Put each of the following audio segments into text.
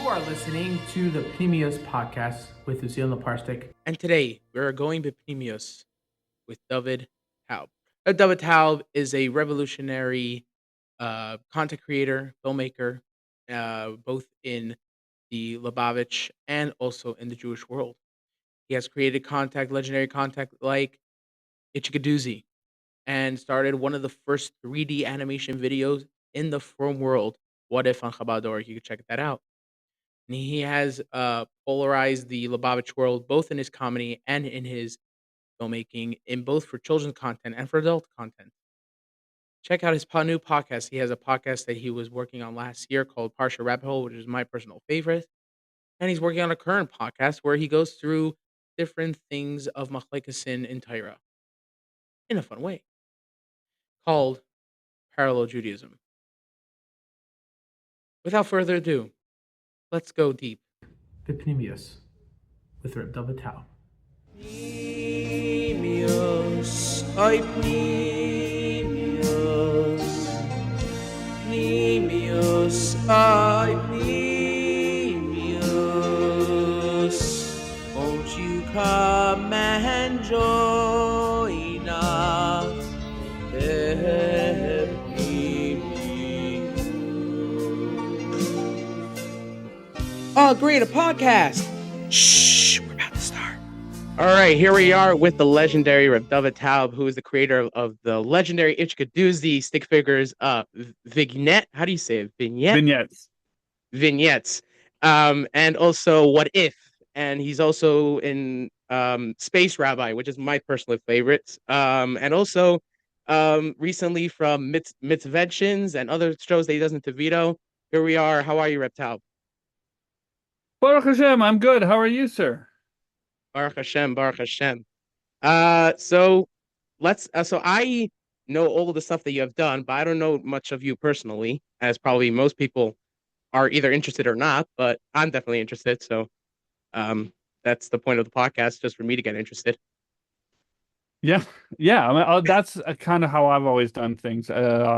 are listening to the Pneumios podcast with Uziel Naparstek. And today we're going to Pneumios with Dovid Taub. Dovid Taub is a revolutionary content creator, filmmaker, both in the Lubavitch and also in the Jewish world. He has created legendary content like Itche Kadoozy, and started one of the first 3D animation videos in the film world. What if on Chabad? You can check that out. And he has polarized the Lubavitch world both in his comedy and in his filmmaking, in both for children's content and for adult content. Check out his new podcast. He has a podcast that he was working on last year called Parsha Rabbit Hole, which is my personal favorite. And he's working on a current podcast where he goes through different things of Machlekasin in Torah in a fun way, called Parallel Judaism. Without further ado, let's go deep. The Pneumios with Dovid Taub. Pneumios, ay Pneumios, Pneumios, ay Pneumios, won't you come and join us? Oh, great, a podcast! Shh, we're about to start. All right, here we are with the legendary Dovid Taub, who is the creator of the legendary Itche Kadoozy stick figures, Vignette. How do you say it? Vignettes. And also What If, and he's also in Space Rabbi, which is my personal favorite. And also recently from Mitzvah and other shows that he does in Teves. Here we are. How are you, Taub? Baruch Hashem, I'm good. How are you, sir? Baruch Hashem, Baruch Hashem. So I know all the stuff that you have done, but I don't know much of you personally, as probably most people are either interested or not, but I'm definitely interested. So that's the point of the podcast, just for me to get interested. Yeah. I mean, that's kind of how I've always done things. I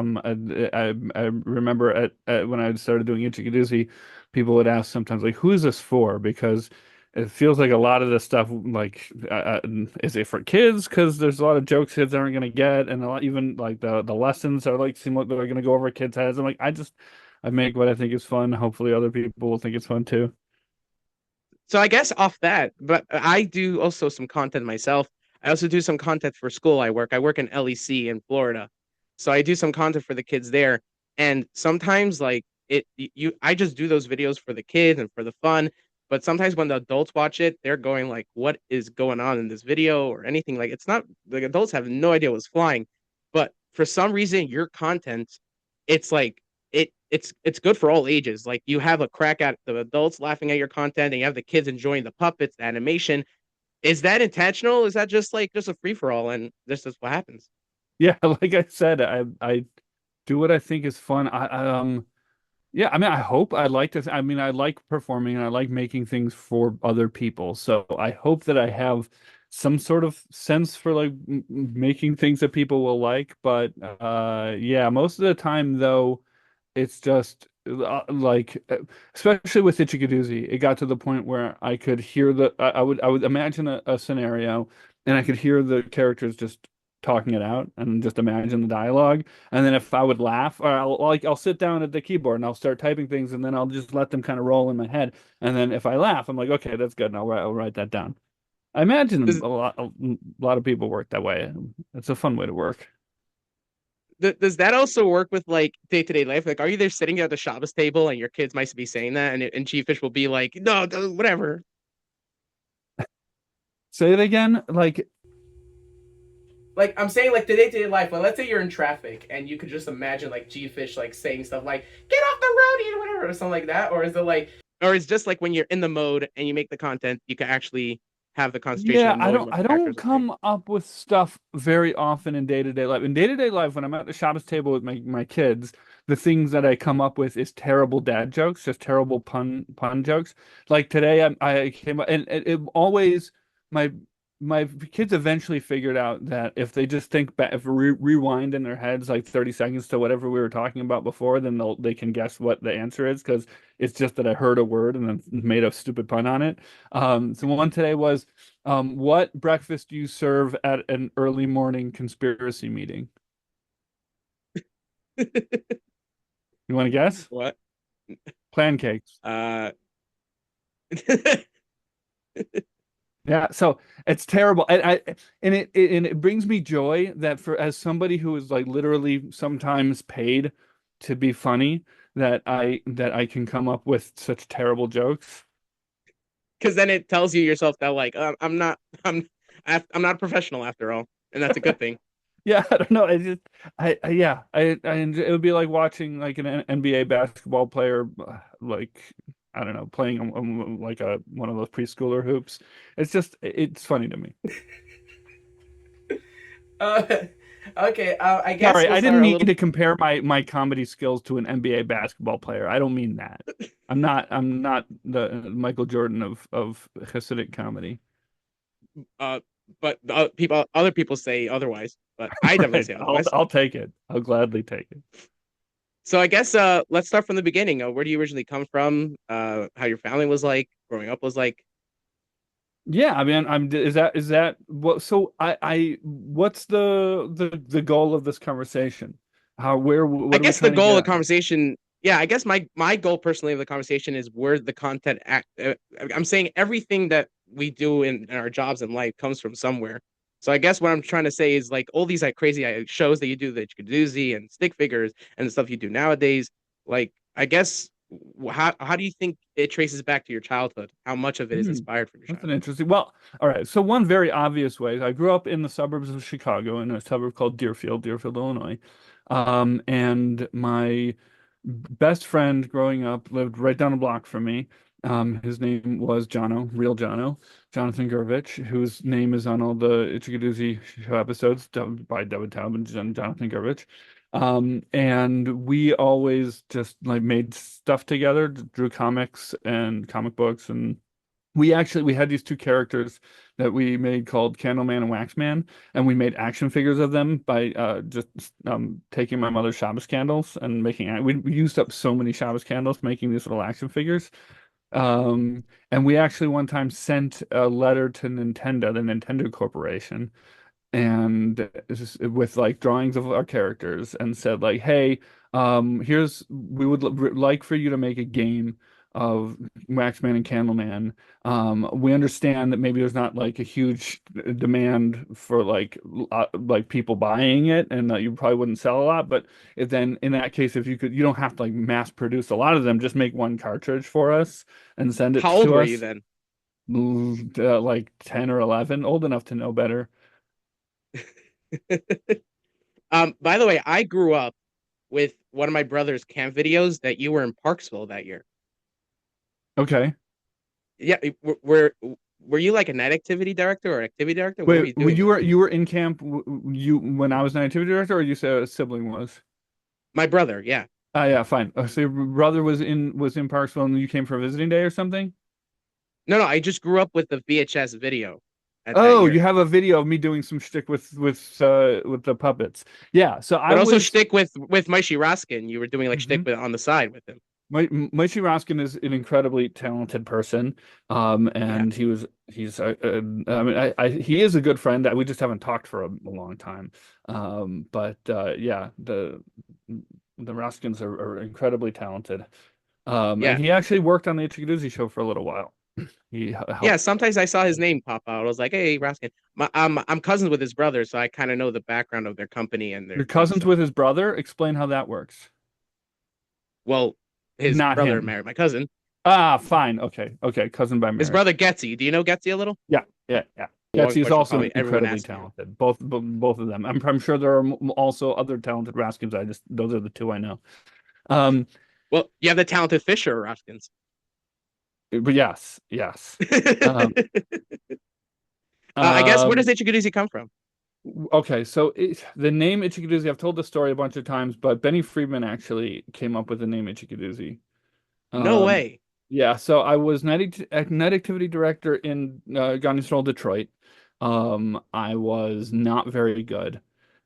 remember when I started doing Itche Kadoozy, people would ask sometimes, like, who is this for? Because it feels like a lot of this stuff, like, is it for kids? Because there's a lot of jokes kids aren't going to get, and even like the lessons are like seem like they're going to go over kids' heads. I'm like, I make what I think is fun. Hopefully, other people will think it's fun too. So I guess off that, but I do also some content myself. I also do some content for school. I work in LEC in Florida, so I do some content for the kids there. And sometimes, like I just do those videos for the kids and for the fun. But sometimes when the adults watch it, they're going like, "What is going on in this video?" or anything. Like, it's not, like, adults have no idea what's flying. But for some reason, your content, it's like it's good for all ages. Like, you have a crack at the adults laughing at your content, and you have the kids enjoying the puppets, the animation. Is that intentional? Is that just a free for all, and this is what happens? Yeah, like I said, I do what I think is fun. Yeah, I mean, I hope I like to. I mean, I like performing and I like making things for other people. So I hope that I have some sort of sense for like making things that people will like. But yeah, most of the time though, it's just especially with Itche Kadoozy, it got to the point where I could hear I would imagine a scenario, and I could hear the characters just talking it out and just imagine the dialogue. And then if I would laugh, or I'll sit down at the keyboard and I'll start typing things, and then I'll just let them kind of roll in my head. And then if I laugh, I'm like, okay, that's good, and I'll write that down. I imagine a lot of people work that way. It's a fun way to work. Does that also work with like day-to-day life? Like, are you there sitting at the Shabbos table and your kids might be saying that, and G-Fish will be like, no, whatever. Say it again. Like I'm saying, like, the day-to-day life. Like, let's say you're in traffic and you could just imagine like G-Fish like saying stuff like "get off the road" or whatever, or something like that. Or is it like, or it's just like when you're in the mode and you make the content, you can actually have the concentration. Yeah, I don't come up with stuff very often in day-to-day life. In day-to-day life, when I'm at the Shabbos table with my kids, the things that I come up with is terrible dad jokes, just terrible pun jokes. Like today, I came up, and it always, my my kids eventually figured out that if they just think back, if rewind in their heads like 30 seconds to whatever we were talking about before, then they can guess what the answer is because it's just that I heard a word and then made a stupid pun on it. So one today was, what breakfast do you serve at an early morning conspiracy meeting? You want to guess? What? Pancakes. Uh, Yeah, so it's terrible, and it brings me joy that for as somebody who is like literally sometimes paid to be funny, that I can come up with such terrible jokes. because then it tells you yourself that like I'm not a professional after all, and that's a good thing. Yeah, I don't know. I just, yeah, I enjoy, it would be like watching like an NBA basketball player, like I don't know, playing like a one of those preschooler hoops. It's funny to me. Uh, okay, I guess Sorry, we'll I didn't start a mean little. to compare my comedy skills to an NBA basketball player. I don't mean that. I'm not the Michael Jordan of Hasidic comedy. Uh, but other people say otherwise, but I definitely Right. say I'll otherwise. I'll take it. I'll gladly take it. So I guess let's start from the beginning. Where do you originally come from? How your family was like, growing up was like. Yeah, I mean, is that what? So I what's the goal of this conversation? I What are we guess the trying to goal get of the at? conversation, yeah, I guess my goal personally of the conversation is where the content act. I'm saying everything that we do in our jobs in life comes from somewhere. So I guess what I'm trying to say is like all these like crazy shows that you do, the Itche Kadoozy and stick figures and the stuff you do nowadays. Like I guess how do you think it traces back to your childhood? How much of it is Hmm, inspired from your that's an childhood? interesting. Well, all right. So one very obvious way, I grew up in the suburbs of Chicago in a suburb called Deerfield, Illinois. And my best friend growing up lived right down the block from me. His name was Jono, Real Jono, Jonathan Gurvich, whose name is on all the Itche Kadoozy show episodes dubbed by Dovid Taub and Jonathan Gurvich. And we always just like made stuff together, drew comics and comic books, and we had these two characters that we made called Candleman and Waxman, and we made action figures of them by just taking my mother's Shabbos candles and making we used up so many Shabbos candles making these little action figures. And we actually one time sent a letter to Nintendo, the Nintendo Corporation, and with like drawings of our characters and said like, hey, here's we would like for you to make a game of Waxman and Candleman. We understand that maybe there's not like a huge demand for like people buying it, and that you probably wouldn't sell a lot. But if then in that case, if you could, you don't have to like mass produce a lot of them. Just make one cartridge for us and send it How old to were you us. then? Like 10 or 11, old enough to know better. By the way, I grew up with one of my brother's camp videos that you were in Parksville that year. Okay. Yeah, were you like a night activity director or activity director? What were Wait, you doing there? you were in camp you when I was an activity director, or you said a sibling was? My brother, yeah. Ah, yeah, fine. So your brother was in Parksville, and you came for a visiting day or something? No, no, I just grew up with the VHS video at that Oh, you year. have a video of me doing some shtick with the puppets. Yeah, so I But also was shtick with Maishi Raskin. You were doing like shtick mhm. on the side with him. Moishi Raskin is an incredibly talented person. Yeah. And I mean, he is a good friend that we just haven't talked for a long time. But yeah, the Raskins are incredibly talented. And Yeah. he actually worked on the Itche Kadoozy show for a little while. He Yeah, helped. sometimes I saw his name pop out. I was like, "Hey, Raskin." I'm cousins with his brother, so I kind of know the background of their company and Your and cousins stuff. with his brother? Explain how that works. Well, his Not brother him. married my cousin. Ah, fine. Okay. Okay. Cousin by His marriage. brother Getsy. Do you know Getsy a little? Yeah. Yeah. Yeah. Getsy is Which also probably everyone incredibly asks you. talented. Both of them. I'm sure there are also other talented Raskins. Those are the two I know. Um, Well, you have the talented Fisher Raskins. but yes, yes. Um, I guess where does um, Itche Kadoozy come from? okay, so the name Itche Kadoozy, I've told the story a bunch of times, but Benny Friedman actually came up with the name Itche Kadoozy. No Um, way. yeah, so I was night activity director in Gun Control Detroit. I was not very good.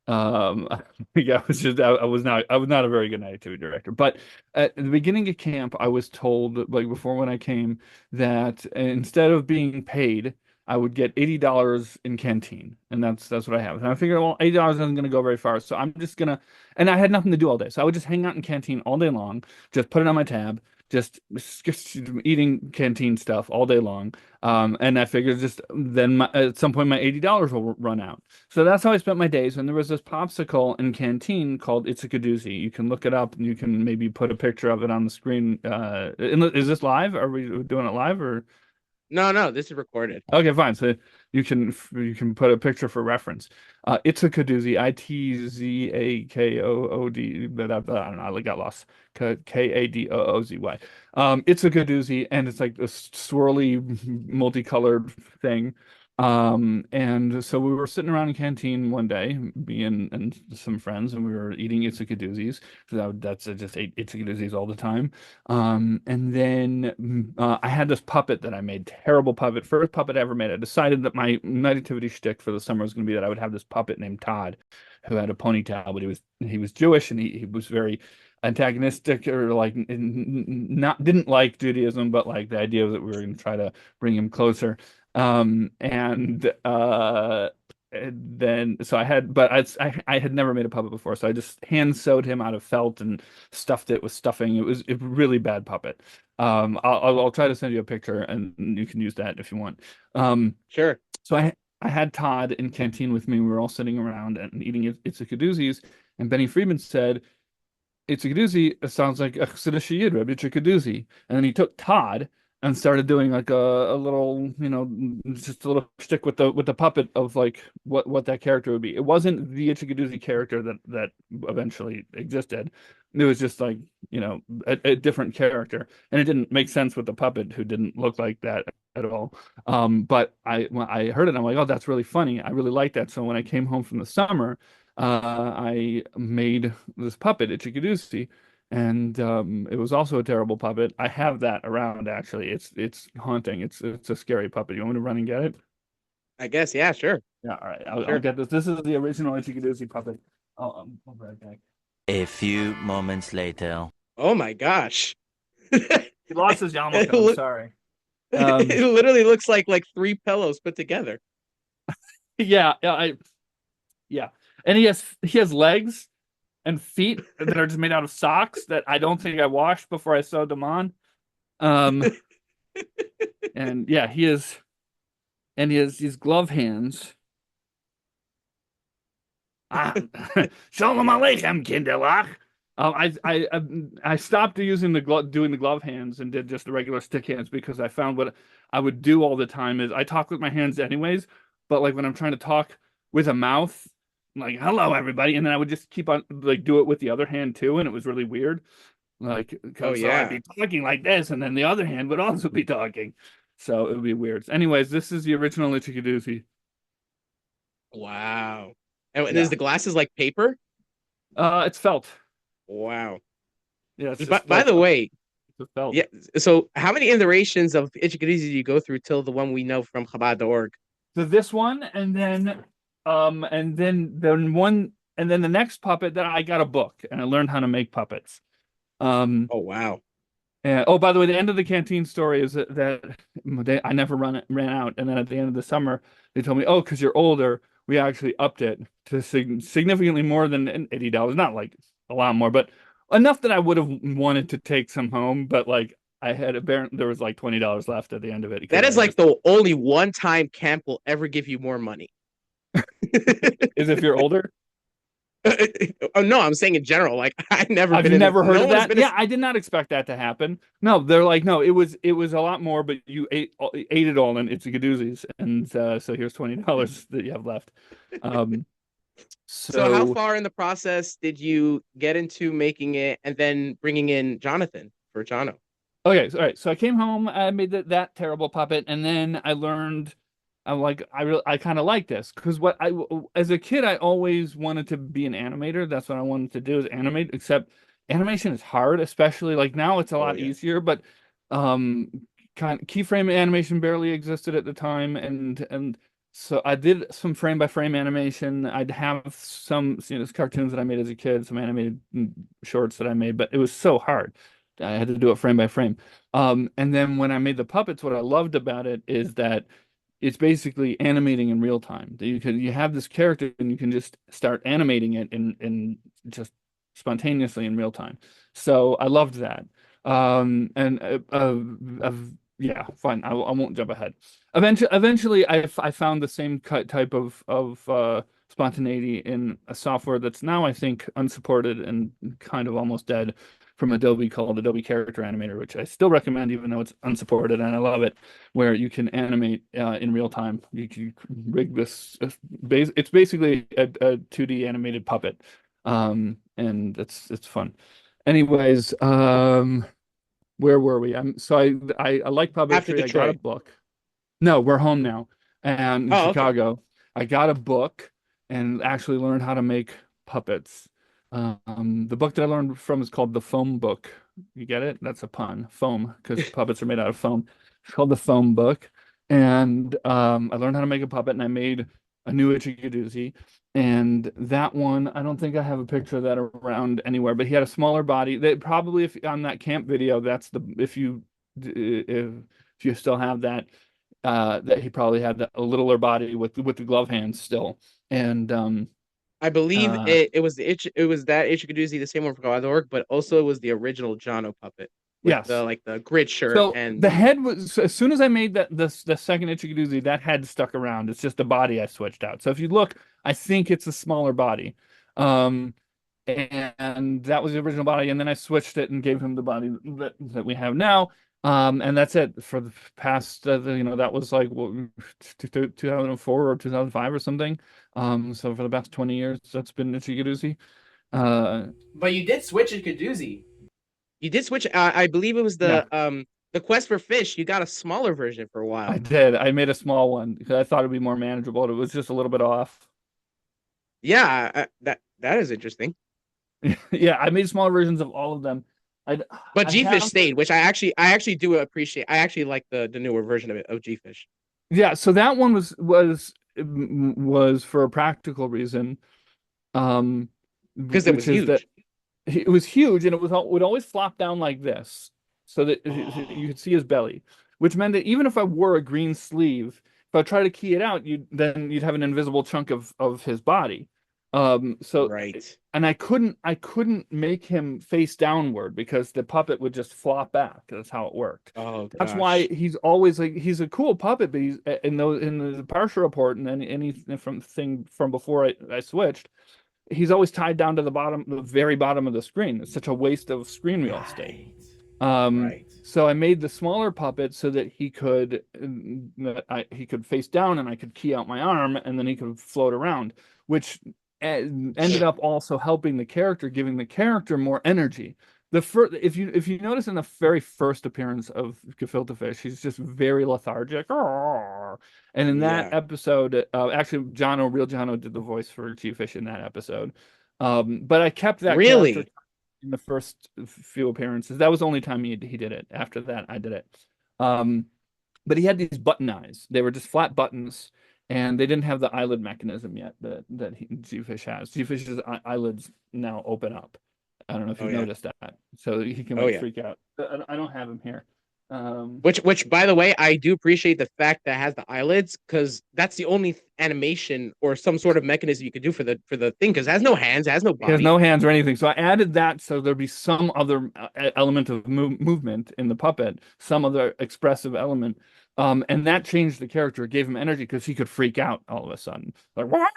Um, yeah, I was not a very good activity director. But at the beginning of camp, I was told, like before when I came, that instead of being paid, I would get $80 in canteen, and that's what I have. And I figured, well, $80 isn't going to go very far, so I'm just gonna. And I had nothing to do all day, so I would just hang out in canteen all day long, just put it on my tab, just eating canteen stuff all day long. And I figured just then at some point my $80 will run out. So that's how I spent my days. And there was this popsicle in canteen called Itche Kadoozy. You can look it up and you can maybe put a picture of it on the screen. Is this live? Are we doing it live or? No, this is recorded. Okay, fine. So you can put a picture for reference. Itche Kadoozy, Itzakaood, but I don't know. I got lost. Kadoozy. Itche Kadoozy, and it's like this swirly, multicolored thing. And so we were sitting around in canteen one day, me and some friends, and we were eating Itche Kadoozies. So that's I just ate Itche Kadoozies all the time. And then I had this puppet that I made, terrible puppet, first puppet I ever made. I decided that my night activity shtick for the summer was going to be that I would have this puppet named Todd, who had a ponytail, but he was Jewish and he was very antagonistic or like not didn't like Judaism, but like the idea that we were going to try to bring him closer. And then so I had, but I had never made a puppet before, so I just hand sewed him out of felt and stuffed it with stuffing. It was a really bad puppet. I'll try to send you a picture and you can use that if you want. Sure. So I had Todd in canteen with me. We were all sitting around and eating Itche Kadoozies, and Benny Friedman said, "Itche Kadoozy sounds like a Chassidish Yid, Rabbi Itche Kadoozy." And then he took Todd and started doing like a little, just a little stick with the puppet of like what that character would be. It wasn't the Itche Kadoozy character that eventually existed. It was just like, a different character, and it didn't make sense with the puppet who didn't look like that at all. But when I heard it, I'm like, oh, that's really funny. I really like that. So when I came home from the summer, I made this puppet, Itche Kadoozy, and it was also a terrible puppet. I have that around actually. It's haunting. It's a scary puppet. You want me to run and get it? I guess, yeah, sure. Yeah, all right. I'll Sure. get this. This is the original Itche Kadoozy puppet. I'll be right back. A few moments later. Oh my gosh. He lost his yarmulke. I'm sorry. It literally looks like three pillows put together. Yeah, yeah. And he has legs and feet that are just made out of socks that I don't think I washed before I sewed them on. And yeah, he has these glove hands. Shalom Aleichem, Kinderlach. I stopped doing the glove hands and did just the regular stick hands because I found what I would do all the time is I talk with my hands anyways, but like when I'm trying to talk with a mouth, like hello everybody, and then I would just keep on like do it with the other hand too, and it was really weird. Like, so I'd be talking like this, and then the other hand would also be talking, so it would be weird. Anyways, this is the original Itche Kadoozy. Wow. And is the glasses like paper? It's felt. Wow. Yeah. By the way, it's felt. yeah. So how many iterations of Itche Kadoozy do you go through till the one we know from Chabad.org? So this one, and then the next puppet that I got a book and I learned how to make puppets. Oh wow. And by the way, the end of the canteen story is that I never ran out, and then at the end of the summer they told me, oh, because you're older, we actually upped it to significantly more than $80. Not like a lot more, but enough that I would have wanted to take some home. But like there was like $20 left at the end of it. That is like the only one time camp will ever give you more money. Is if you're older. Oh no, I'm saying in general. Like I've never heard of that. Yeah, I did not expect that to happen. No, they're like, no, it was a lot more, but you ate it all, and it's a Kadoozies, and so here's $20 that you have left. So how far in the process did you get into making it, and then bringing in Jonathan for Jono? Okay, all right. So I came home, I made that terrible puppet, and then I learned. I'm like, I kind of like this because as a kid, I always wanted to be an animator. That's what I wanted to do is animate, except animation is hard, especially like now it's a lot easier, but kind of keyframe animation barely existed at the time. And So I did some frame by frame animation. I'd have some, cartoons that I made as a kid, some animated shorts that I made, but it was so hard. I had to do it frame by frame. And then when I made the puppets, what I loved about it is that it's basically animating in real time. That you have this character and you can just start animating it in just spontaneously in real time. So I loved that. And yeah, fine. I won't jump ahead. Eventually, I found the same type of spontaneity in a software that's now I think unsupported and kind of almost dead from Adobe called Adobe Character Animator, which I still recommend even though it's unsupported and I love it, where you can animate in real time. You can rig this. It's basically a 2D animated puppet, and it's fun. Anyways, where were we? I like After puppetry. I got a Detroit. book. No, we're home now, and in Oh, okay. Chicago, I got a book and actually learned how to make puppets. The book that I learned from is called the Foam Book. You get it? That's a pun. Foam, because puppets are made out of foam. It's called the Foam Book, and I learned how to make a puppet, and I made a new Itche Kadoozy. And that one, I don't think I have a picture of that around anywhere, but he had a smaller body. That probably, if on that camp video, that's the if you still have that, that he probably had a littler body with the glove hands still. And I believe uh it was it was that Itche Kadoozy, the same one from God.org, but also it was the original Jono puppet with the yes. like the grid shirt So and the head was as soon as I made the second Itche Kadoozy, that head stuck around. It's just the body I switched out. So if you look, I think it's a smaller body. Um and that was the original body, and then I switched it and gave him the body that we have now. And that's it for the past, that was like 2004 or 2005 or something. So for the past 20 years, that's been Itchy Kadoozy. But you did switch in Kadoozy. you did switch. I believe it was Yeah, the Quest for Fish. You got a smaller version for a I while. did. I made a small one because I thought it'd be more manageable. It was just a little bit off. Yeah, that is interesting. Yeah, I made smaller versions of all of them. I But I G Fish have stayed, which I actually do appreciate. I actually like the newer version of it of G Fish Yeah, so that one was for a practical reason, um, because it was which is that huge. it was huge and would always flop down like this, so that you Oh, could see his belly, which meant that even if I wore a green sleeve, if I try to key it out, you'd have an invisible chunk of his body. So Right. and I couldn't make him face downward because the puppet would just flop back. That's how it worked. Oh That's why gosh. he's always like he's a cool puppet, but he's in the Parsha report and then any from thing from before I switched, he's always tied down to the very bottom of the screen. It's such a waste of screen real estate. right. Um, Right. so I made the smaller puppet so that he could face down and I could key out my arm and then he could float around, which ended up also helping the character, giving the character more energy. If you notice in the very first appearance of Gefilte Fish, he's just very lethargic. And in that Yeah. episode, actually, Real Jono did the voice for G-Fish in that episode. But I kept that character Really? in the first few appearances. That was the only time he did it. After that, I did it. Um, but he had these button eyes. They were just flat buttons, and they didn't have the eyelid mechanism yet that G-Fish has. G-Fish's eyelids now open up. I don't know if Oh you've yeah. noticed that. So he can Oh like yeah. freak out. I don't have him here. Which, by the way, I do appreciate the fact that it has the eyelids because that's the only animation or some sort of mechanism you could do for the thing because it has no hands, it has no He has body. no hands or anything. So I added that so there'd be some other element of movement in the puppet, some other expressive element. And that changed the character. It gave him energy because he could freak out all of a sudden. Like, what?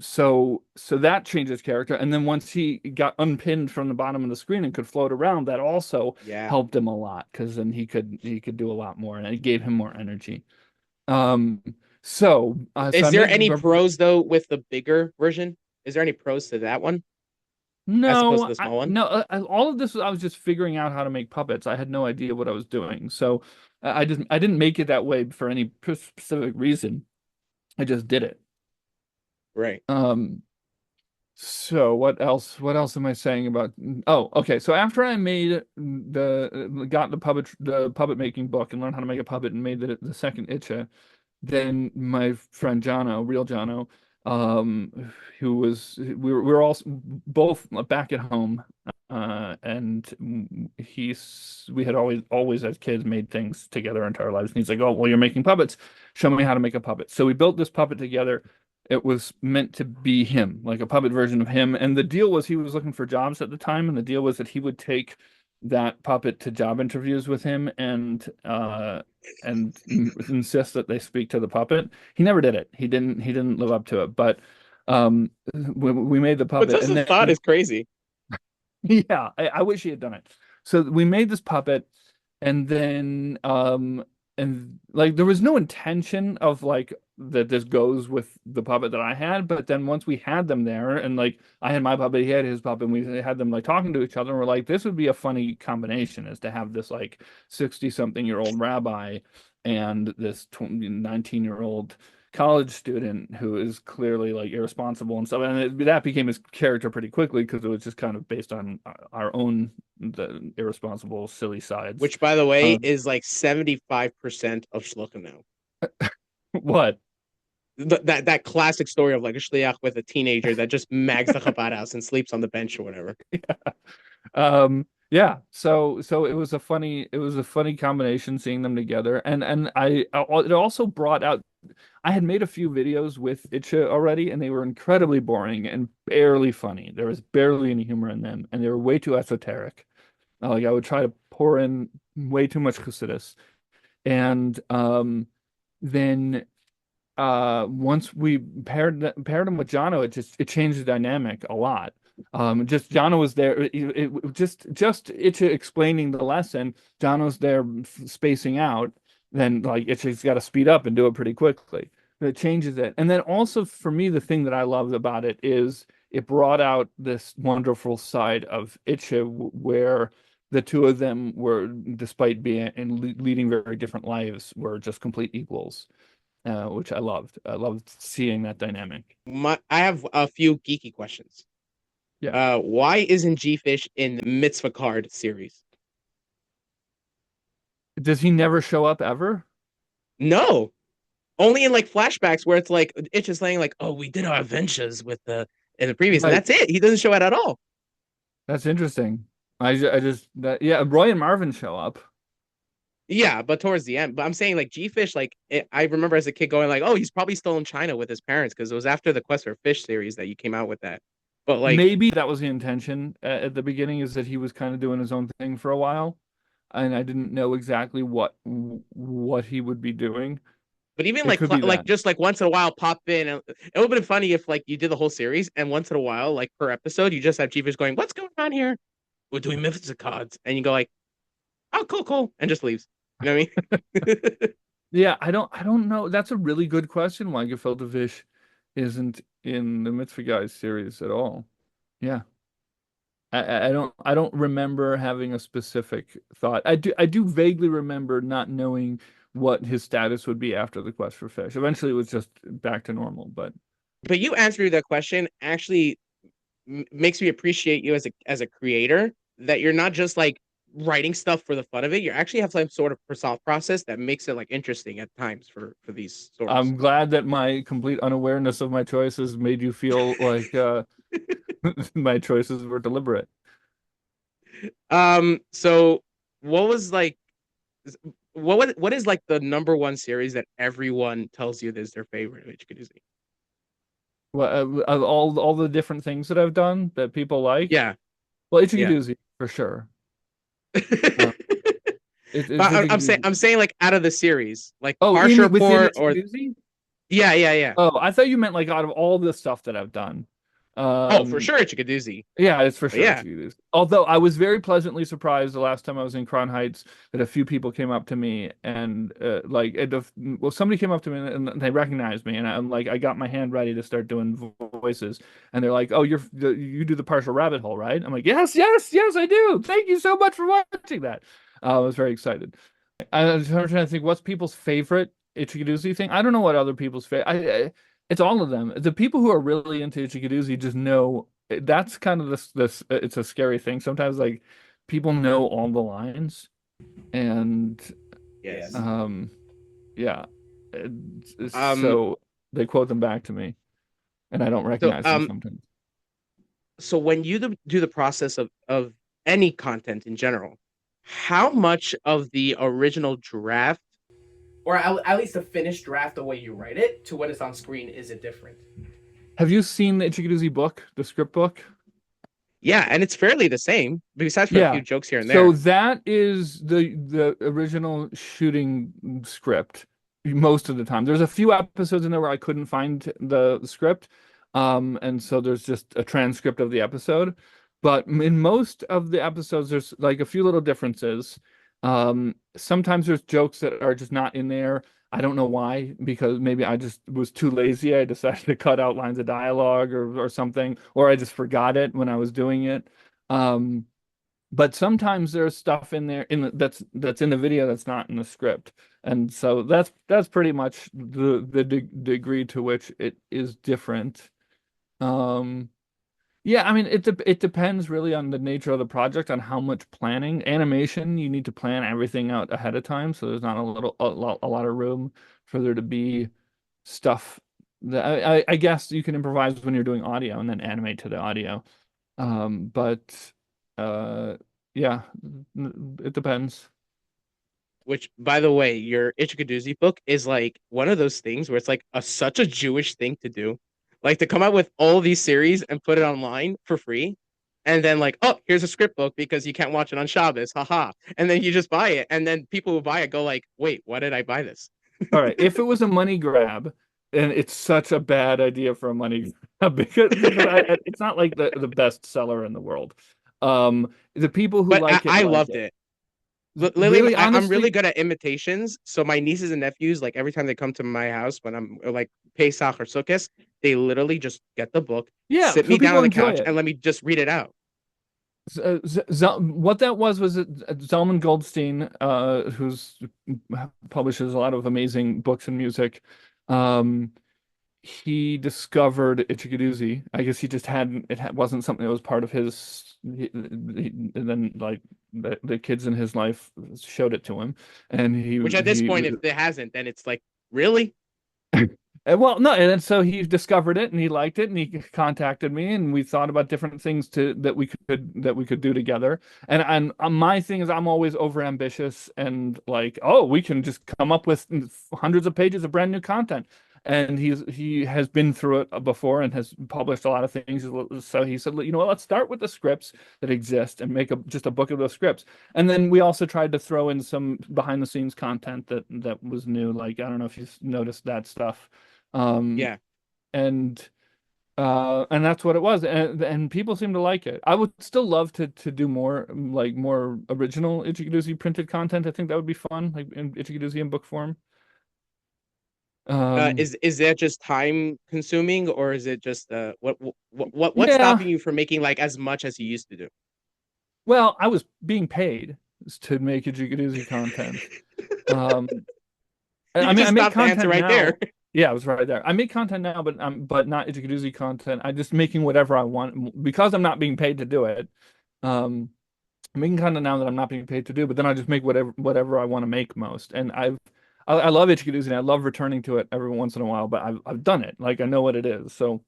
So that changed his character. And then once he got unpinned from the bottom of the screen and could float around, that also Yeah. helped him a lot because then he could do a lot more and it gave him more energy. Um, so Is I there made any pros though with the bigger version? Is there any pros to that one as opposed to No, the small one? no. All of this was I was just figuring out how to make puppets. I had no idea what I was doing, so I didn't make it that way for any specific reason. I just did it. Right. Um. So what else? What else am I saying about? Oh, okay. So after I made got the puppet making book and learned how to make a puppet and made the second Itcha, then my friend Jono, Real Jono, who was we were all both back at home, and we had always as kids made things together our entire lives. And he's like, "Oh, well, you're making puppets. Show me how to make a puppet." So we built this puppet together. It was meant to be him, like a puppet version of him. And the deal was he was looking for jobs at the time, and the deal was that he would take that puppet to job interviews with him and insist that they speak to the puppet. He never did it. He didn't live up to it. But we made the But puppet, just and the thought then is crazy. yeah, I wish he had done it. So we made this puppet, and then and like there was no intention of like that this goes with the puppet that I had, but then once we had them there, and like I had my puppet, he had his puppet, and we had them like talking to each other, and we're like, this would be a funny combination, is to have this like 60-something-year-old rabbi and this 19-year-old college student who is clearly like irresponsible and stuff. And that became his character pretty quickly because it was just kind of based on our own the irresponsible, silly sides. Which, by the way, Um, is like 75% of Shluchim now. what? That classic story of like a shliach with a teenager that just mags the Chabad house and sleeps on the bench or whatever. Yeah. So it was a funny combination seeing them together, and it also brought out. I had made a few videos with Itche already, and they were incredibly boring and barely funny. There was barely any humor in them, and they were way too esoteric. Like I would try to pour in way too much Chassidus, and then once we paired him with Jono, it changed the dynamic a lot. Just Jono was there. Just Itche explaining the lesson. Jono's there spacing out. Then like Itche's got to speed up and do it pretty quickly. It changes it. And then also for me, the thing that I loved about it is it brought out this wonderful side of Itche where the two of them were, despite being and leading very different lives, were just complete equals, which I loved. I loved seeing that dynamic. I have a few geeky questions. Yeah. Why isn't G-Fish in the Mitzvah card series? Does he never show up ever? No, only in like flashbacks where it's like it's just saying like, "Oh, we did our adventures with the in the previous," and Right. that's it. He doesn't show it at all. That's interesting. I just that yeah, Roy and Marvin show up. Yeah, but towards the end. But I'm saying like G-Fish, like I remember as a kid going like, "Oh, he's probably still in China with his parents," because it was after the Quest for Fish series that you came out with that. But like, Maybe that was the intention at the beginning, is that he was kind of doing his own thing for a while, and I didn't know exactly what he would be doing. but even It like could be like that. just like once in a while pop in, and it would have been funny if like you did the whole series and once in a while, like per episode, you just have G-Fish going, "What's going on here? We're doing Mitzvah cards," and you go like, "Oh, cool, cool," and just leaves. You know what I mean? Yeah, I don't know. That's a really good question why Gefilte Fish isn't in the Mitzvah Guys series at all. Yeah. I don't remember having a specific thought. I do vaguely remember not knowing what his status would be after the quest for fish. Eventually it was just back to normal, but But you answering that question actually makes me appreciate you as a creator, that you're not just like writing stuff for the fun of it. You actually have some sort of thought process that makes it like interesting at times for these stories. I'm glad that my complete unawareness of my choices made you feel like my choices were deliberate. So what was like what is like the number one series that everyone tells you is their favorite of Itche Kadoozy? Well, all the different things that I've done that people like. Yeah, Well, Itchy yeah. Kadoozy for sure. But Uh, it's Itchy Kadoozy. I'm saying like out of the series, like Oh, Parsha within Report Itchy or Kadoozy? yeah. Oh, I thought you meant like out of all the stuff that I've done. Oh, for Um, sure, Itche Kadoozy. yeah, it's for But sure yeah, Itchy Kadoozy. Although I was very pleasantly surprised the last time I was in Crown Heights that a few people came up to me and well, somebody came up to me and they recognized me, and I'm like, I got my hand ready to start doing voices, and they're like, "Oh, you do the partial rabbit hole, right?" I'm like, "Yes, yes, yes, I do. Thank you so much for watching that." I was very excited. I was trying to think what's people's favorite Itchy Kadoozy thing. I don't know what other people's favorite. It's all of them. The people who are really into Itchy Kadoozy just know that's kind of this. It's a scary thing sometimes. Like people know all the lines, and yes. yeah. Um, So they quote them back to me, and I don't so recognize them um, sometimes. so when you do the process of any content in general, how much of the original draft? Or at least the finished draft, the way you write it, to when it's on screen, is it different? Have you seen the Itche Kadoozy book, the script book? Yeah, and it's fairly the same, besides for a Yeah. few jokes here and So there. that is the original shooting script most of the time. There's a few episodes in there where I couldn't find the script. And so there's just a transcript of the episode. But in most of the episodes, there's like a few little differences. Sometimes there's jokes that are just not in there. I don't know why, because maybe I just was too lazy. I decided to cut out lines of dialogue or something, or I just forgot it when I was doing it. Um, but sometimes there's stuff in there that's in the video that's not in the script, and so that's pretty much the degree to which it is different. um yeah, I mean, it depends really on the nature of the project, on how much planning. Animation, you need to plan everything out ahead of time, so there's not a lot of room for there to be stuff that I guess you can improvise when you're doing audio and then animate to the audio. But uh, yeah, it depends. Which, by the way, your Itche Kadoozy book is like one of those things where it's like such a Jewish thing to do, like to come out with all these series and put it online for free, and then like, oh, here's a script book because you can't watch it on Shabbos, haha, and then you just buy it, and then people who buy it go like, wait, why did I buy this? All right, if it was a money grab, and it's such a bad idea for a money grab because it's not like the best seller in the world. The people who But like I like loved it. it. Lily, Really, I'm really honestly, good at imitations. So my nieces and nephews, like every time they come to my house when I'm like Pesach or Sukkot, they literally just get the book, yeah. sit So me down on people the enjoy couch, it. and let me just read it out. What that was Zalman Goldstein, who's publishes a lot of amazing books and music. Um, he discovered Itche Kadoozy. I guess he just hadn't. Wasn't something that was part of his. And then like the kids in his life showed it to him, and Which at this point, if it hasn't, then it's like, really? well, no, and so he discovered it and he liked it and he contacted me and we thought about different things to that we could do together. And my thing is I'm always over ambitious and like, oh, we can just come up with hundreds of pages of brand new content. And he has been through it before and has published a lot of things. So he said, you know what, let's start with the scripts that exist and make just a book of those scripts. And then we also tried to throw in some behind the scenes content that was new. Like, I don't know if you've noticed that stuff. Um, Yeah. and and that's what it was, and people seem to like it. I would still love to do more like more original Itche Kadoozy printed content. I think that would be fun, like in Itche Kadoozy in book form. Um, Is that just time consuming, or is it just what's yeah. stopping you from making like as much as you used to do? Well, I was being paid to make Itche Kadoozy content. Um, You I mean, I just make stopped the answer content right there. now. Yeah, I was right there. I make content now, but not Itche Kadoozy content. I'm just making whatever I want because I'm not being paid to do it. Um, I'm making content now that I'm not being paid to do, but then I just make whatever I want to make most. And I love Itche Kadoozy and I love returning to it every once in a while, but I've done it. Like I know what it is. So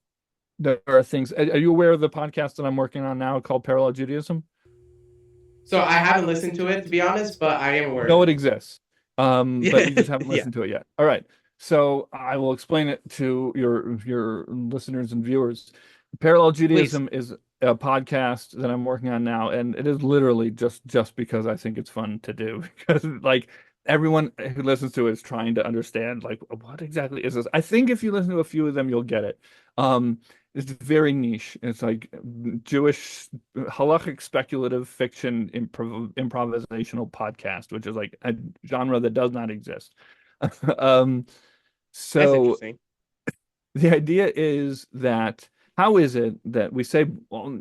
there are things. Are you aware of the podcast that I'm working on now called Parallel Judaism? So I haven't listened to it, to be honest, but I am aware of No, it it. exists. But Yeah, you just haven't yeah. listened to it yet. All right. So I will explain it to your listeners and viewers. Parallel Please. Judaism is a podcast that I'm working on now, and it is literally just because I think it's fun to do because like everyone who listens to it is trying to understand like what exactly is this. I think if you listen to a few of them, you'll get it. Um, it's very niche. It's like Jewish halachic speculative fiction improvisational podcast, which is like a genre that does not exist. um, That's so interesting. the idea is that how is it that we say well,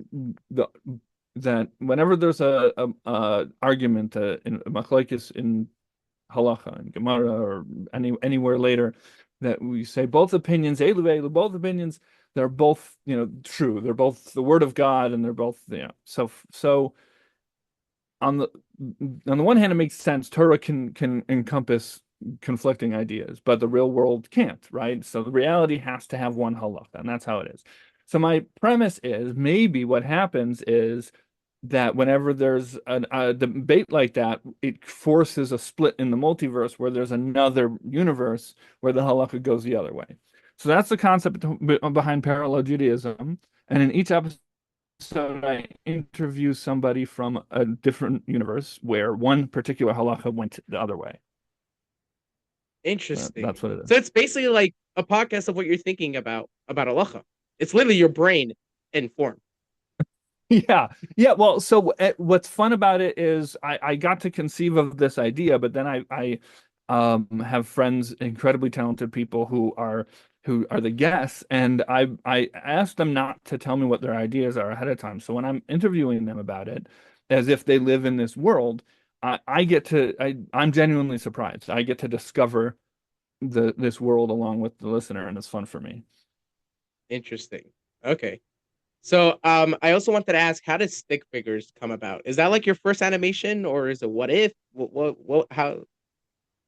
that whenever there's a argument in machlokes in halacha and Gemara or anywhere later that we say both opinions, both opinions, they're both true. They're both the word of God, and they're both so on the one hand, it makes sense. Torah can encompass conflicting ideas, but the real world can't, right? So the reality has to have one halacha, and that's how it is. So my premise is maybe what happens is that whenever there's a debate like that, it forces a split in the multiverse where there's another universe where the halacha goes the other way. So that's the concept behind parallel Judaism. And in each episode, I interview somebody from a different universe where one particular halacha went the other way. Interesting. That's what it is. So it's basically like a podcast of what you're thinking about halacha. It's literally your brain in form. Yeah. Well, so what's fun about it is I got to conceive of this idea, but then I have friends, incredibly talented people who are the guests, and I asked them not to tell me what their ideas are ahead of time. So when I'm interviewing them about it, as if they live in this world, I'm genuinely surprised. I get to discover this world along with the listener, and it's fun for me. Interesting. Okay. So I also wanted to ask, how does stick figures come about? Is that like your first animation, or is it what if? What how?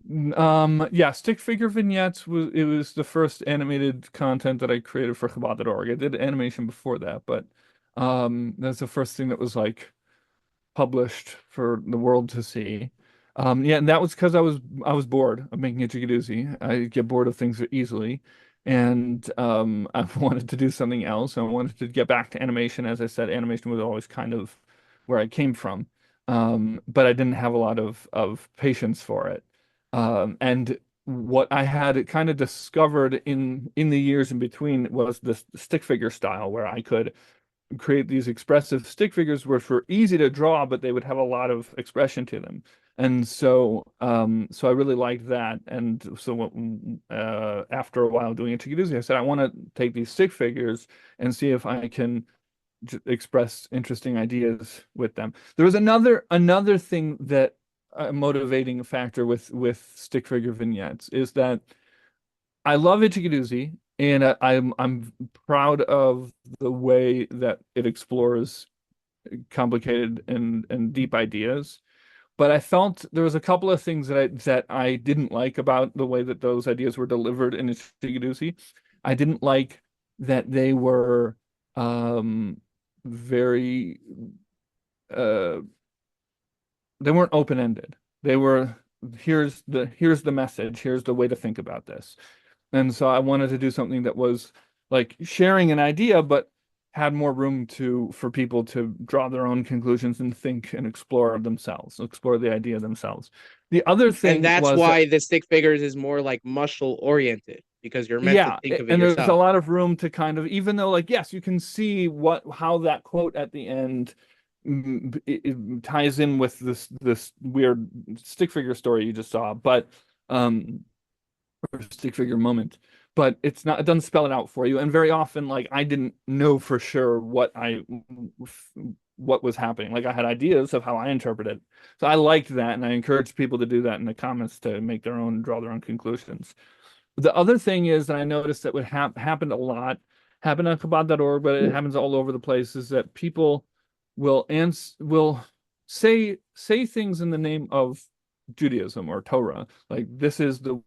Yeah, stick figure vignettes was the first animated content that I created for Chabad.org. I did animation before that, but that's the first thing that was like published for the world to see. Yeah, and that was because I was bored of making Itche Kadoozy. I get bored of things easily, and I wanted to do something else. I wanted to get back to animation. As I said, animation was always kind of where I came from, but I didn't have a lot of patience for it. And what I had kind of discovered in the years in between was this stick figure style, where I could create these expressive stick figures which were easy to draw, but they would have a lot of expression to them. And so I really liked that. And so after a while doing Itche Kadoozy, I said, I want to take these stick figures and see if I can express interesting ideas with them. There was another thing that a motivating factor with stick figure vignettes is that I love Itche Kadoozy, and I'm proud of the way that it explores complicated and deep ideas. But I felt there was a couple of things that I didn't like about the way that those ideas were delivered in Itche Kadoozy. I didn't like that they were very uh they weren't open-ended. They were here's the message, here's the way to think about this. And so I wanted to do something that was like sharing an idea, but had more room for people to draw their own conclusions and think and explore the idea themselves. The other thing And that's was that, why the stick figures is more like muscle oriented, because you're meant to yeah, think of it and there's a yourself. lot of room to kind of, even though like, yes, you can see how that quote at the end it ties in with this weird stick figure story you just saw, but or stick figure moment, but it doesn't spell it out for you. And very often, like, I didn't know for sure what was happening. Like, I had ideas of how I interpreted it. So I liked that, and I encouraged people to do that in the comments to draw their own conclusions. The other thing is that I noticed that would happened a lot, happened on Chabad.org, but it happens all over the place, is that people will say things in the name of Judaism or Torah, like this is the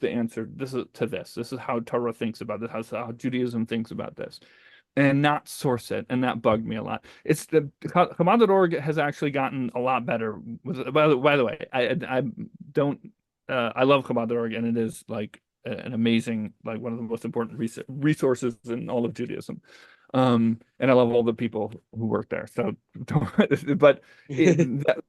answer. This is how Torah thinks about this. How Judaism thinks about this, and not source it. And that bugged me a lot. It's the Chabad.org has actually gotten a lot better. By the way, I don't I love Chabad.org, and it is like an amazing, like one of the most important resources in all of Judaism. And I love all the people who work there. So, but there that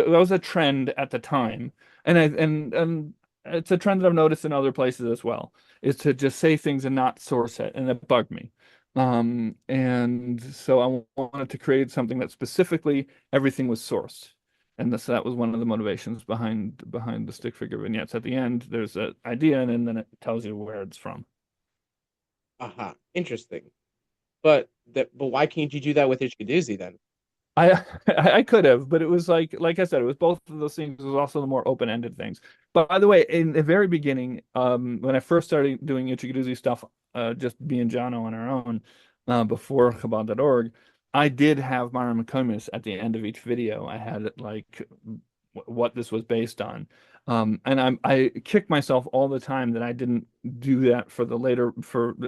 was a trend at the time, and it's a trend that I've noticed in other places as well, is to just say things and not source it, and it bugged me. And so I wanted to create something that specifically everything was sourced. And that was one of the motivations behind the stick figure vignettes. At the end, there's an idea, and then it tells you where it's from. Aha, interesting. But why can't you do that with Itche Kadoozy then? I could have, but it was like I said, it was both of those things. It was also the more open-ended things. But by the way, in the very beginning, when I first started doing Itche Kadoozy stuff, just me and Jono on our own, before Chabad.org, I did have Myra McComas at the end of each video. I had like what this was based on. And I kick myself all the time that I didn't do that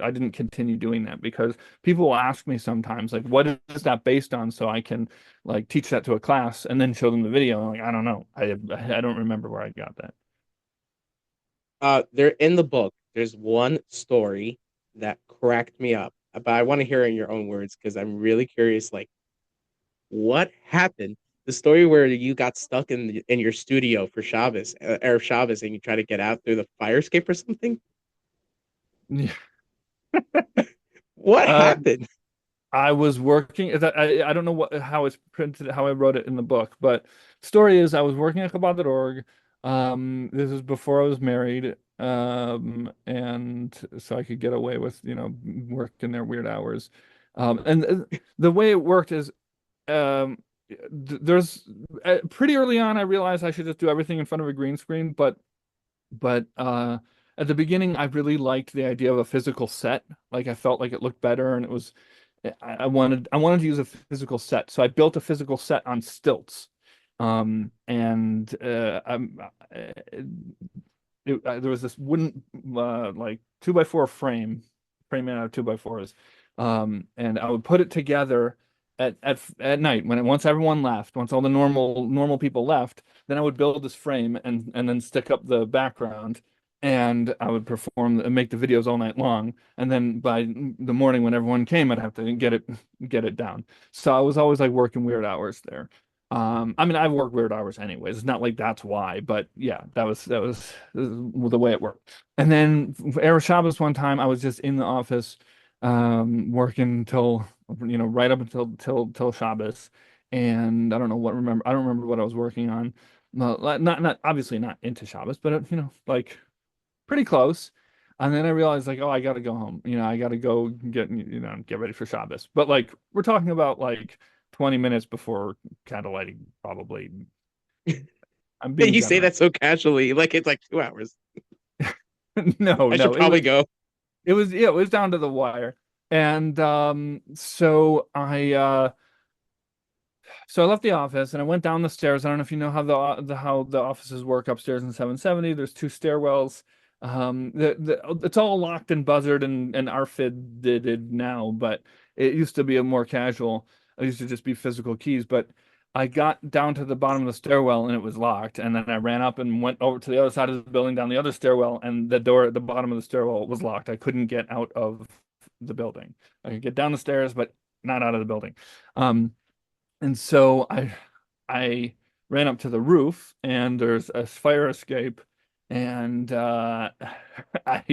I didn't continue doing that, because people will ask me sometimes, like, what is that based on, so I can like teach that to a class and then show them the video. I'm like, I don't know. I don't remember where I got that. They're in the book. There's one story that cracked me up, but I want to hear it in your own words because I'm really curious. Like, what happened? The story where you got stuck in your studio for Shabbos, Erev Shabbos, and you try to get out through the fire escape or something. Yeah. What happened? I was working. I don't know how it's printed, how I wrote it in the book, but story is I was working at Chabad.org. This is before I was married, and so I could get away with working their weird hours. And the way it worked is, there's pretty early on I realized I should just do everything in front of a green screen, but at the beginning I really liked the idea of a physical set. Like, I felt like it looked better, and it was. I wanted to use a physical set, so I built a physical set on stilts. And there was this wooden like 2x4 frame made out of 2x4s, and I would put it together at night once everyone left, once all the normal people left, then I would build this frame and then stick up the background, and I would perform and make the videos all night long. And then by the morning when everyone came, I'd have to get it down. So I was always like working weird hours there. I mean, I've worked weird hours anyways. It's not like that's why, but yeah, that was the way it worked. And then Erev Shabbos one time, I was just in the office, working till right up until till Shabbos, and I don't remember what I was working on. Not obviously not into Shabbos, but like pretty close. And then I realized, like, oh, I got to go home. I got to go get ready for Shabbos. But like, we're talking about like 20 minutes before candlelighting, probably. I'm being You say generous. that so casually, like it's like 2 hours. No, I should probably go. It was down to the wire. And so I left the office and I went down the stairs. I don't know if you know how the offices work upstairs in 770. There's 2 stairwells. It's all locked and buzzard and RFID did now, but it used to be a more casual. It used to just be physical keys. But I got down to the bottom of the stairwell and it was locked. And then I ran up and went over to the other side of the building, down the other stairwell, and the door at the bottom of the stairwell was locked. I couldn't get out of the building. I could get down the stairs, but not out of the building. And so I ran up to the roof, and there's a fire escape, and I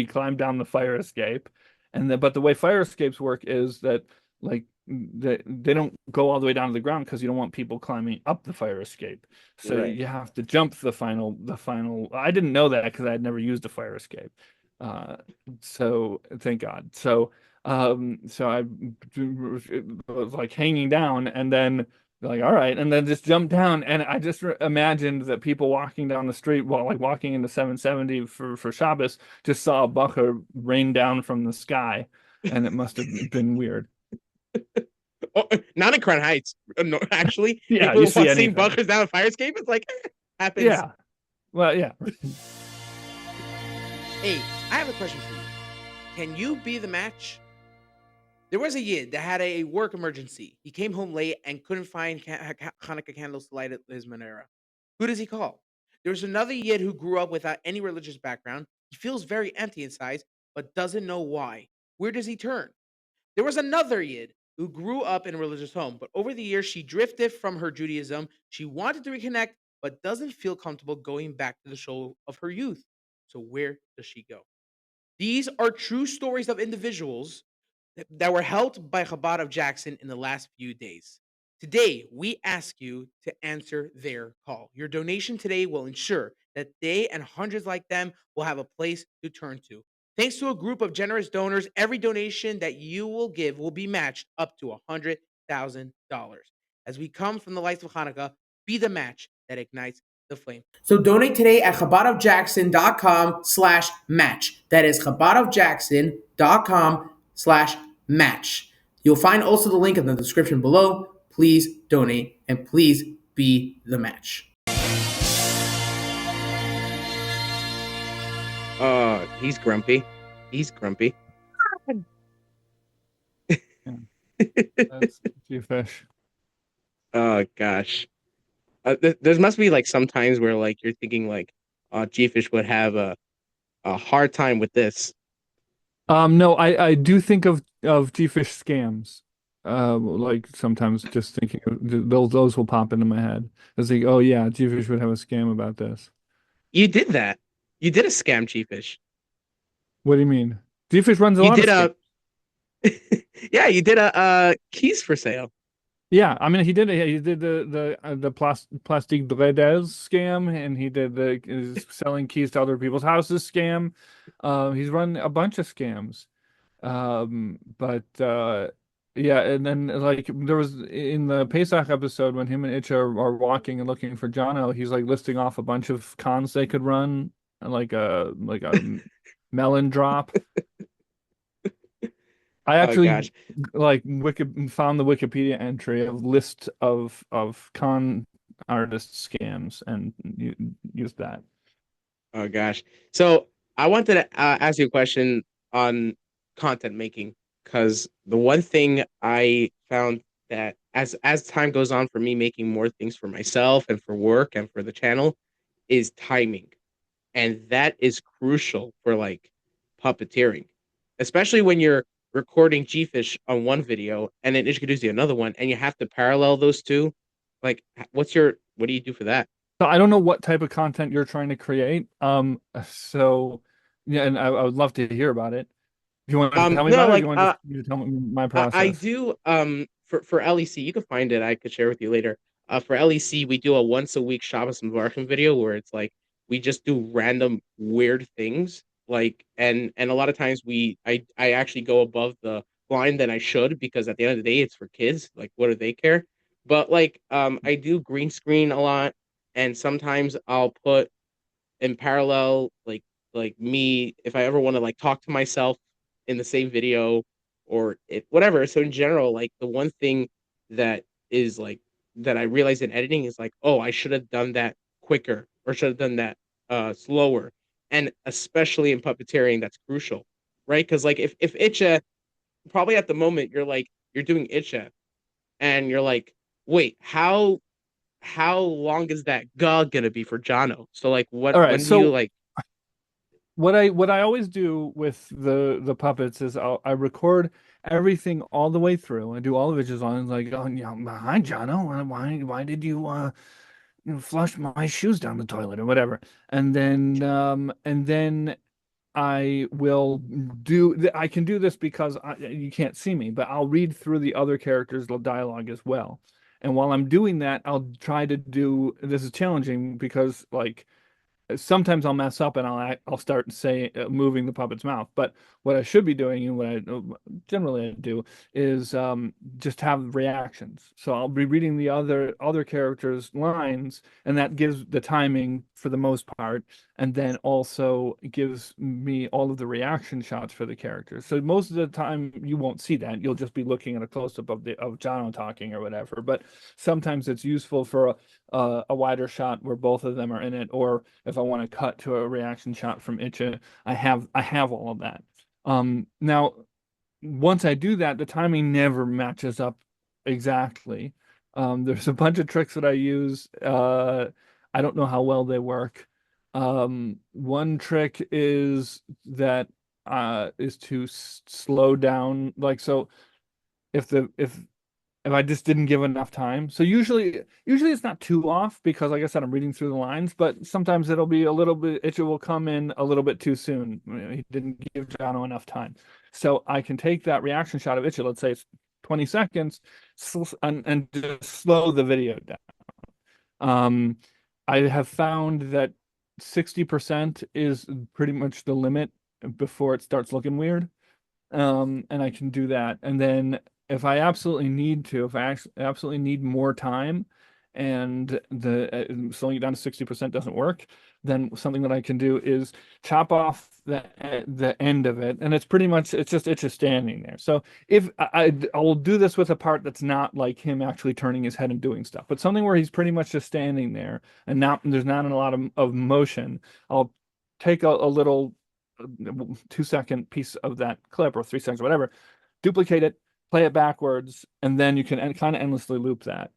climbed down the fire escape. But the way fire escapes work is that, like, they don't go all the way down to the ground because you don't want people climbing up the fire escape. So Right. you have to jump the final. I didn't know that because I had never used a fire escape. So thank God. So I was like hanging down, and then like, all right, and then just jumped down, and I just imagined that people walking down the street while like walking into 770 for Shabbos just saw a bacher rain down from the sky, and it must have been weird. Oh, not in Crown Heights. No, actually, Yeah, people you see seeing anything. bunkers down a fire escape. It's like happens. Yeah, well, yeah. Hey, I have a question for you. Can you be the match? There was a yid that had a work emergency. He came home late and couldn't find Chanukah candles to light at his Menorah. Who does he call? There's another yid who grew up without any religious background. He feels very empty inside, but doesn't know why. Where does he turn? There was another yid who grew up in a religious home, but over the years she drifted from her Judaism. She wanted to reconnect, but doesn't feel comfortable going back to the Shul of her youth. So where does she go? These are true stories of individuals that were helped by Chabad of Jackson in the last few days. Today, we ask you to answer their call. Your donation today will ensure that they and hundreds like them will have a place to turn to. Thanks to a group of generous donors, every donation that you will give will be matched up to $100,000. As we come from the lights of Hanukkah, be the match that ignites the flame. So donate today at chabadofjackson.com/match. That is chabadofjackson.com/match. You'll find also the link in the description below. Please donate and please be the match. He's grumpy. He's grumpy. That's G-Fish. Oh gosh. There must be like some times where like you're thinking like, G-Fish would have a hard time with this. No, I do think of G-Fish scams. Like sometimes just thinking of those will pop into my head. I think, oh yeah, G-Fish would have a scam about this. You did that. You did a scam, G-Fish. What do you mean? G-Fish runs a You lot of did scams. a yeah, you did a keys for sale. Yeah, I mean he did the plastic bredes scam, and he did the selling keys to other people's houses scam. He's run a bunch of scams. But yeah, and then like there was in the Pesach episode when him and Itche are walking and looking for Jono, he's like listing off a bunch of cons they could run, like a melon drop. I Oh actually gosh. like found the Wikipedia entry of list of con artist scams and used that. Oh gosh. So I wanted to ask you a question on content making, because the one thing I found that as time goes on for me making more things for myself and for work and for the channel is timing. And that is crucial for like puppeteering, especially when you're recording G-Fish on one video and then Itche Kadoozy another one, and you have to parallel those two. Like, what do you do for that? So I don't know what type of content you're trying to create. So yeah, and I would love to hear about it. Do you want to tell me No, about it, or do you like want just you to tell me my I process? do for LEC, you can find it. I could share with you later. For LEC, we do a once a week Shabbos and Varkim video where it's like we just do random weird things. Like and a lot of times I actually go above the line than I should, because at the end of the day it's for kids. Like, what do they care? But like I do green screen a lot, and sometimes I'll put in parallel like me if I ever want to like talk to myself in the same video or whatever. So in general, like the one thing that is like that I realized in editing is like, oh, I should have done that quicker or should have done that slower. And especially in puppeteering, that's crucial, right? Because like if Itche, probably at the moment you're doing Itche and you're like, wait, how long is that gonna be for Jono? So like All right, when do you so like what I always do with the puppets is I record everything all the way through. I do all the visuals on like, oh yeah, hi Jono, why did you flush my shoes down the toilet or whatever, and then I will I can do this because you can't see me, but I'll read through the other characters' dialogue as well. And while I'm doing that, I'll try to do this is challenging because like sometimes I'll mess up and I'll start saying moving the puppet's mouth. But what I should be doing and what I generally do is just have reactions. So I'll be reading the other characters' lines, and that gives the timing for the most part, and then also gives me all of the reaction shots for the characters. So most of the time you won't see that. You'll just be looking at a close up of Jono talking or whatever. But sometimes it's useful for a wider shot where both of them are in it, or if I want to cut to a reaction shot from Itche, I have all of that. Now once I do that, the timing never matches up exactly. There's a bunch of tricks that I use. I don't know how well they work. One trick is to slow down, like so if the if I just didn't give enough time. So usually it's not too off because like I said, I'm reading through the lines, but sometimes it'll be a little bit Itche will come in a little bit too soon. He didn't give Jono enough time. So I can take that reaction shot of Itche, let's say it's 20 seconds, and just slow the video down. Um, I have found that 60% is pretty much the limit before it starts looking weird. And I can do that. And then if I absolutely need to, if I actually absolutely need more time and the slowing it down to 60% doesn't work, then something that I can do is chop off the end of it. And it's just standing there. So if I will do this with a part that's not like him actually turning his head and doing stuff, but something where he's pretty much just standing there and not there's not a lot of motion, I'll take a little 2-second piece of that clip or 3 seconds, whatever, duplicate it, play it backwards, and then you can kind of endlessly loop that.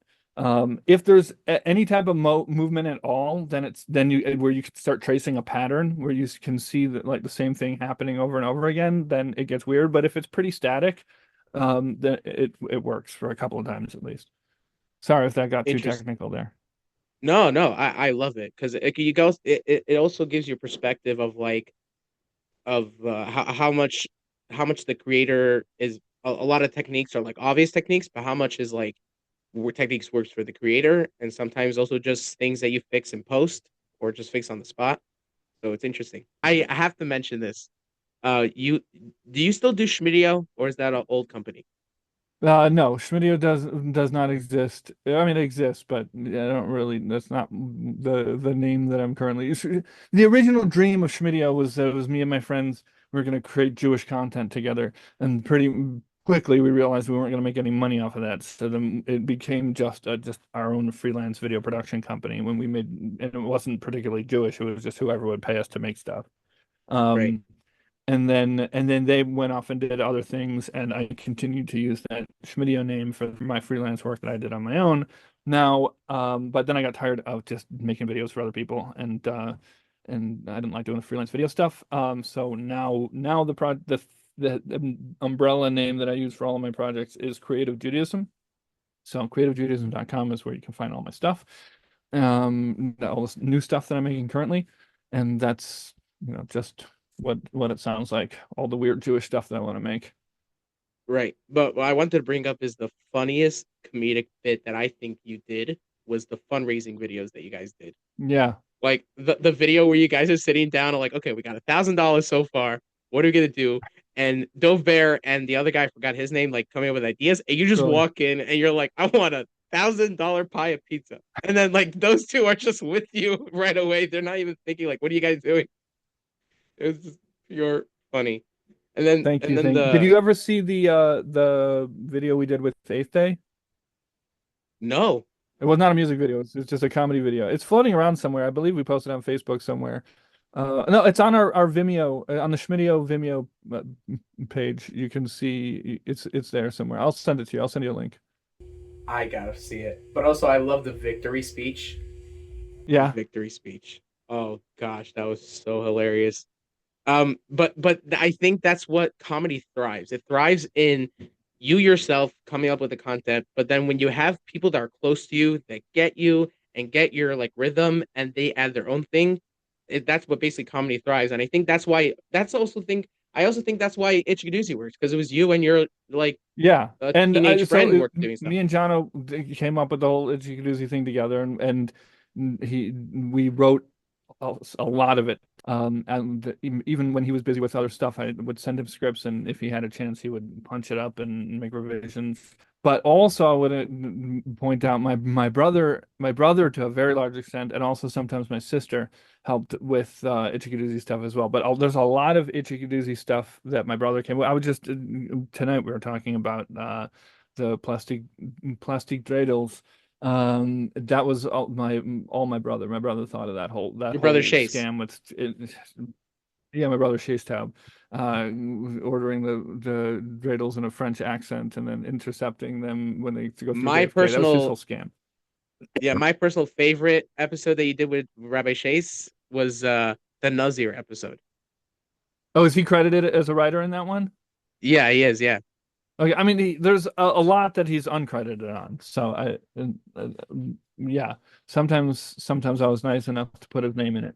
If there's any type of movement at all, then you where you can start tracing a pattern where you can see that like the same thing happening over and over again, then it gets weird. But if it's pretty static, then it works for a couple of times at least. Sorry if that got too Interesting. technical there. No, no, I love it because it also gives you a perspective of like of how much the creator is a lot of techniques are like obvious techniques, but how much is like techniques works for the creator, and sometimes also just things that you fix in post or just fix on the spot. So it's interesting. I have to mention this. You do you still do Shmideo or is that an old company? No, Shmideo does not exist. I mean, it exists, but I don't really. That's not the name that I'm currently. The original dream of Shmideo was that it was me and my friends. We were going to create Jewish content together, and pretty quickly we realized we weren't going to make any money off of that. So then it became just our own freelance video production company. When we made, and it wasn't particularly Jewish. It was just whoever would pay us to make stuff. Right. Um, and then they went off and did other things, and I continued to use that Shmideo name for my freelance work that I did on my own. Now, but then I got tired of just making videos for other people, and I didn't like doing the freelance video stuff. So now the umbrella name that I use for all of my projects is Creative Judaism. So creativejudaism.com is where you can find all my stuff, all this new stuff that I'm making currently, and that's just what it sounds like, all the weird Jewish stuff that I want to make. Right. But what I wanted to bring up is the funniest comedic bit that I think you did was the fundraising videos that you guys did. Yeah. Like the video where you guys are sitting down and like, okay, we got $1,000 so far. What are we gonna do? And Dover and the other guy, I forgot his name, like coming up with ideas, and you just Really. walk in and you're like, I want $1,000 pie of pizza. And then like those two are just with you right away. They're not even thinking like, what are you guys doing? It was just pure funny. Thank And you. then Did you ever see the video we did with Eighth Day? no. It was not a music video. It's just a comedy video. It's floating around somewhere. I believe we posted on Facebook somewhere. No, it's on our Vimeo, on the Shmideo Vimeo page. You can see it's there somewhere. I'll send it to you. I'll send you a link. I gotta see it. But also, I love the victory speech. Yeah. Victory speech. Oh gosh, that was so hilarious. But I think that's what comedy thrives. It thrives in you yourself coming up with the content, but then when you have people that are close to you that get you and get your like rhythm and they add their own thing, that's what basically comedy thrives. And I think that's why I also think that's why Itche Kadoozy works because it was you and your like Yeah, a and teenage friend work doing stuff. me and Jono came up with the whole Itche Kadoozy thing together, and we wrote a lot of it. And even when he was busy with other stuff, I would send him scripts, and if he had a chance, he would punch it up and make revisions. But also, I would point out my brother to a very large extent, and also sometimes my sister helped with Itche Kadoozy stuff as well. But there's a lot of Itche Kadoozy stuff that my brother came with. I would just tonight we were talking about the plastic dreidels. That was all my brother. My brother thought of that Your whole brother Chase. scam with it. Yeah, my brother Chase Taub, ordering the dreidels in a French accent and then intercepting them when they go through My JFK. That was his whole personal scam. Yeah, my personal favorite episode that you did with Rabbi Chase was the Nazir episode. Oh, is he credited as a writer in that one? Yeah, he is. Yeah. Okay, I mean, there's a lot that he's uncredited on. So yeah, sometimes I was nice enough to put his name in it.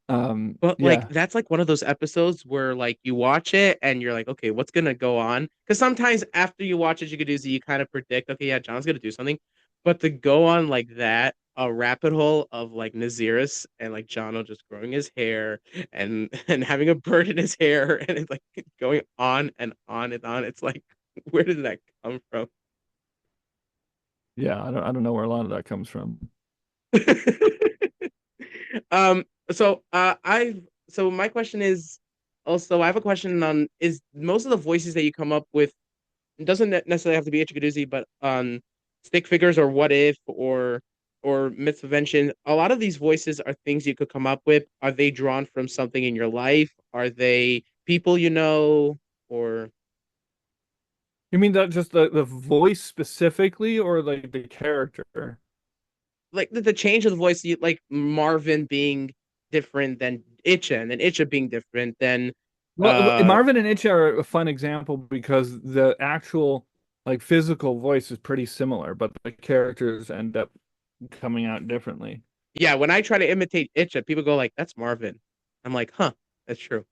But like Yeah, that's like one of those episodes where like you watch it and you're like, okay, what's gonna go on? Because sometimes after you watch it, you kind of predict, okay, yeah, John's gonna do something. But to go on like that, a rabbit hole of like Naziris and like Jono just growing his hair and and having a bird in his hair and it's like going on and on and on. It's like, where did that come from? yeah. I don't know where a lot of that comes from. Um, so my question is also I have a question on is most of the voices that you come up with it doesn't necessarily have to be Itche Kadoozy, but on stick figures or what if or mitzvahvention, a lot of these voices are things you could come up with. Are they drawn from something in your life? Are they people you know? Or You mean that just the voice specifically, or like the character? like the change of the voice, like Marvin being different than Itche, and then Itche being different than Well, uh Marvin and Itch are a fun example because the actual like physical voice is pretty similar, but the characters end up coming out differently. yeah, when I try to imitate Itche, people go like, "That's Marvin." I'm like, "Huh, that's true."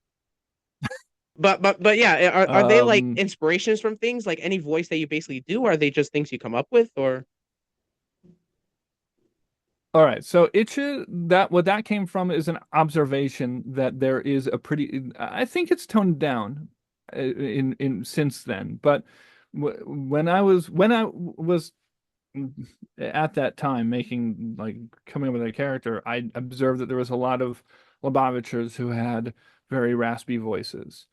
But yeah, are they like Um, inspirations from things like any voice that you basically do? Or are they just things you come up with? Or all right, so Itch, that what that came from is an observation that there is a pretty, I think it's toned down in since then, but when I was at that time making like coming up with a character, I observed that there was a lot of Lubavitchers who had very raspy voices.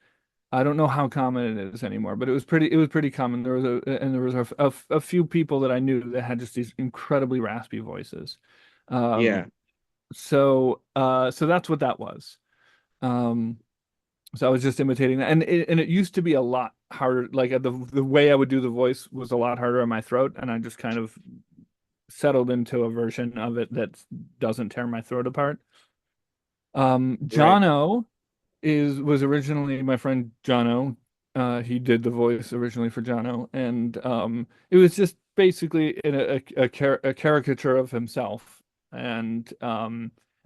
I don't know how common it is anymore, but it was pretty common. There was a few people that I knew that had just these incredibly raspy voices. yeah, Um, so that's what that was. Um, so I was just imitating that, and it used to be a lot harder. Like the way I would do the voice was a lot harder on my throat, and I just kind of settled into a version of it that doesn't tear my throat apart. right. Jono is was originally my friend Jono. He did the voice originally for Jono, and it was just basically a caricature of himself. And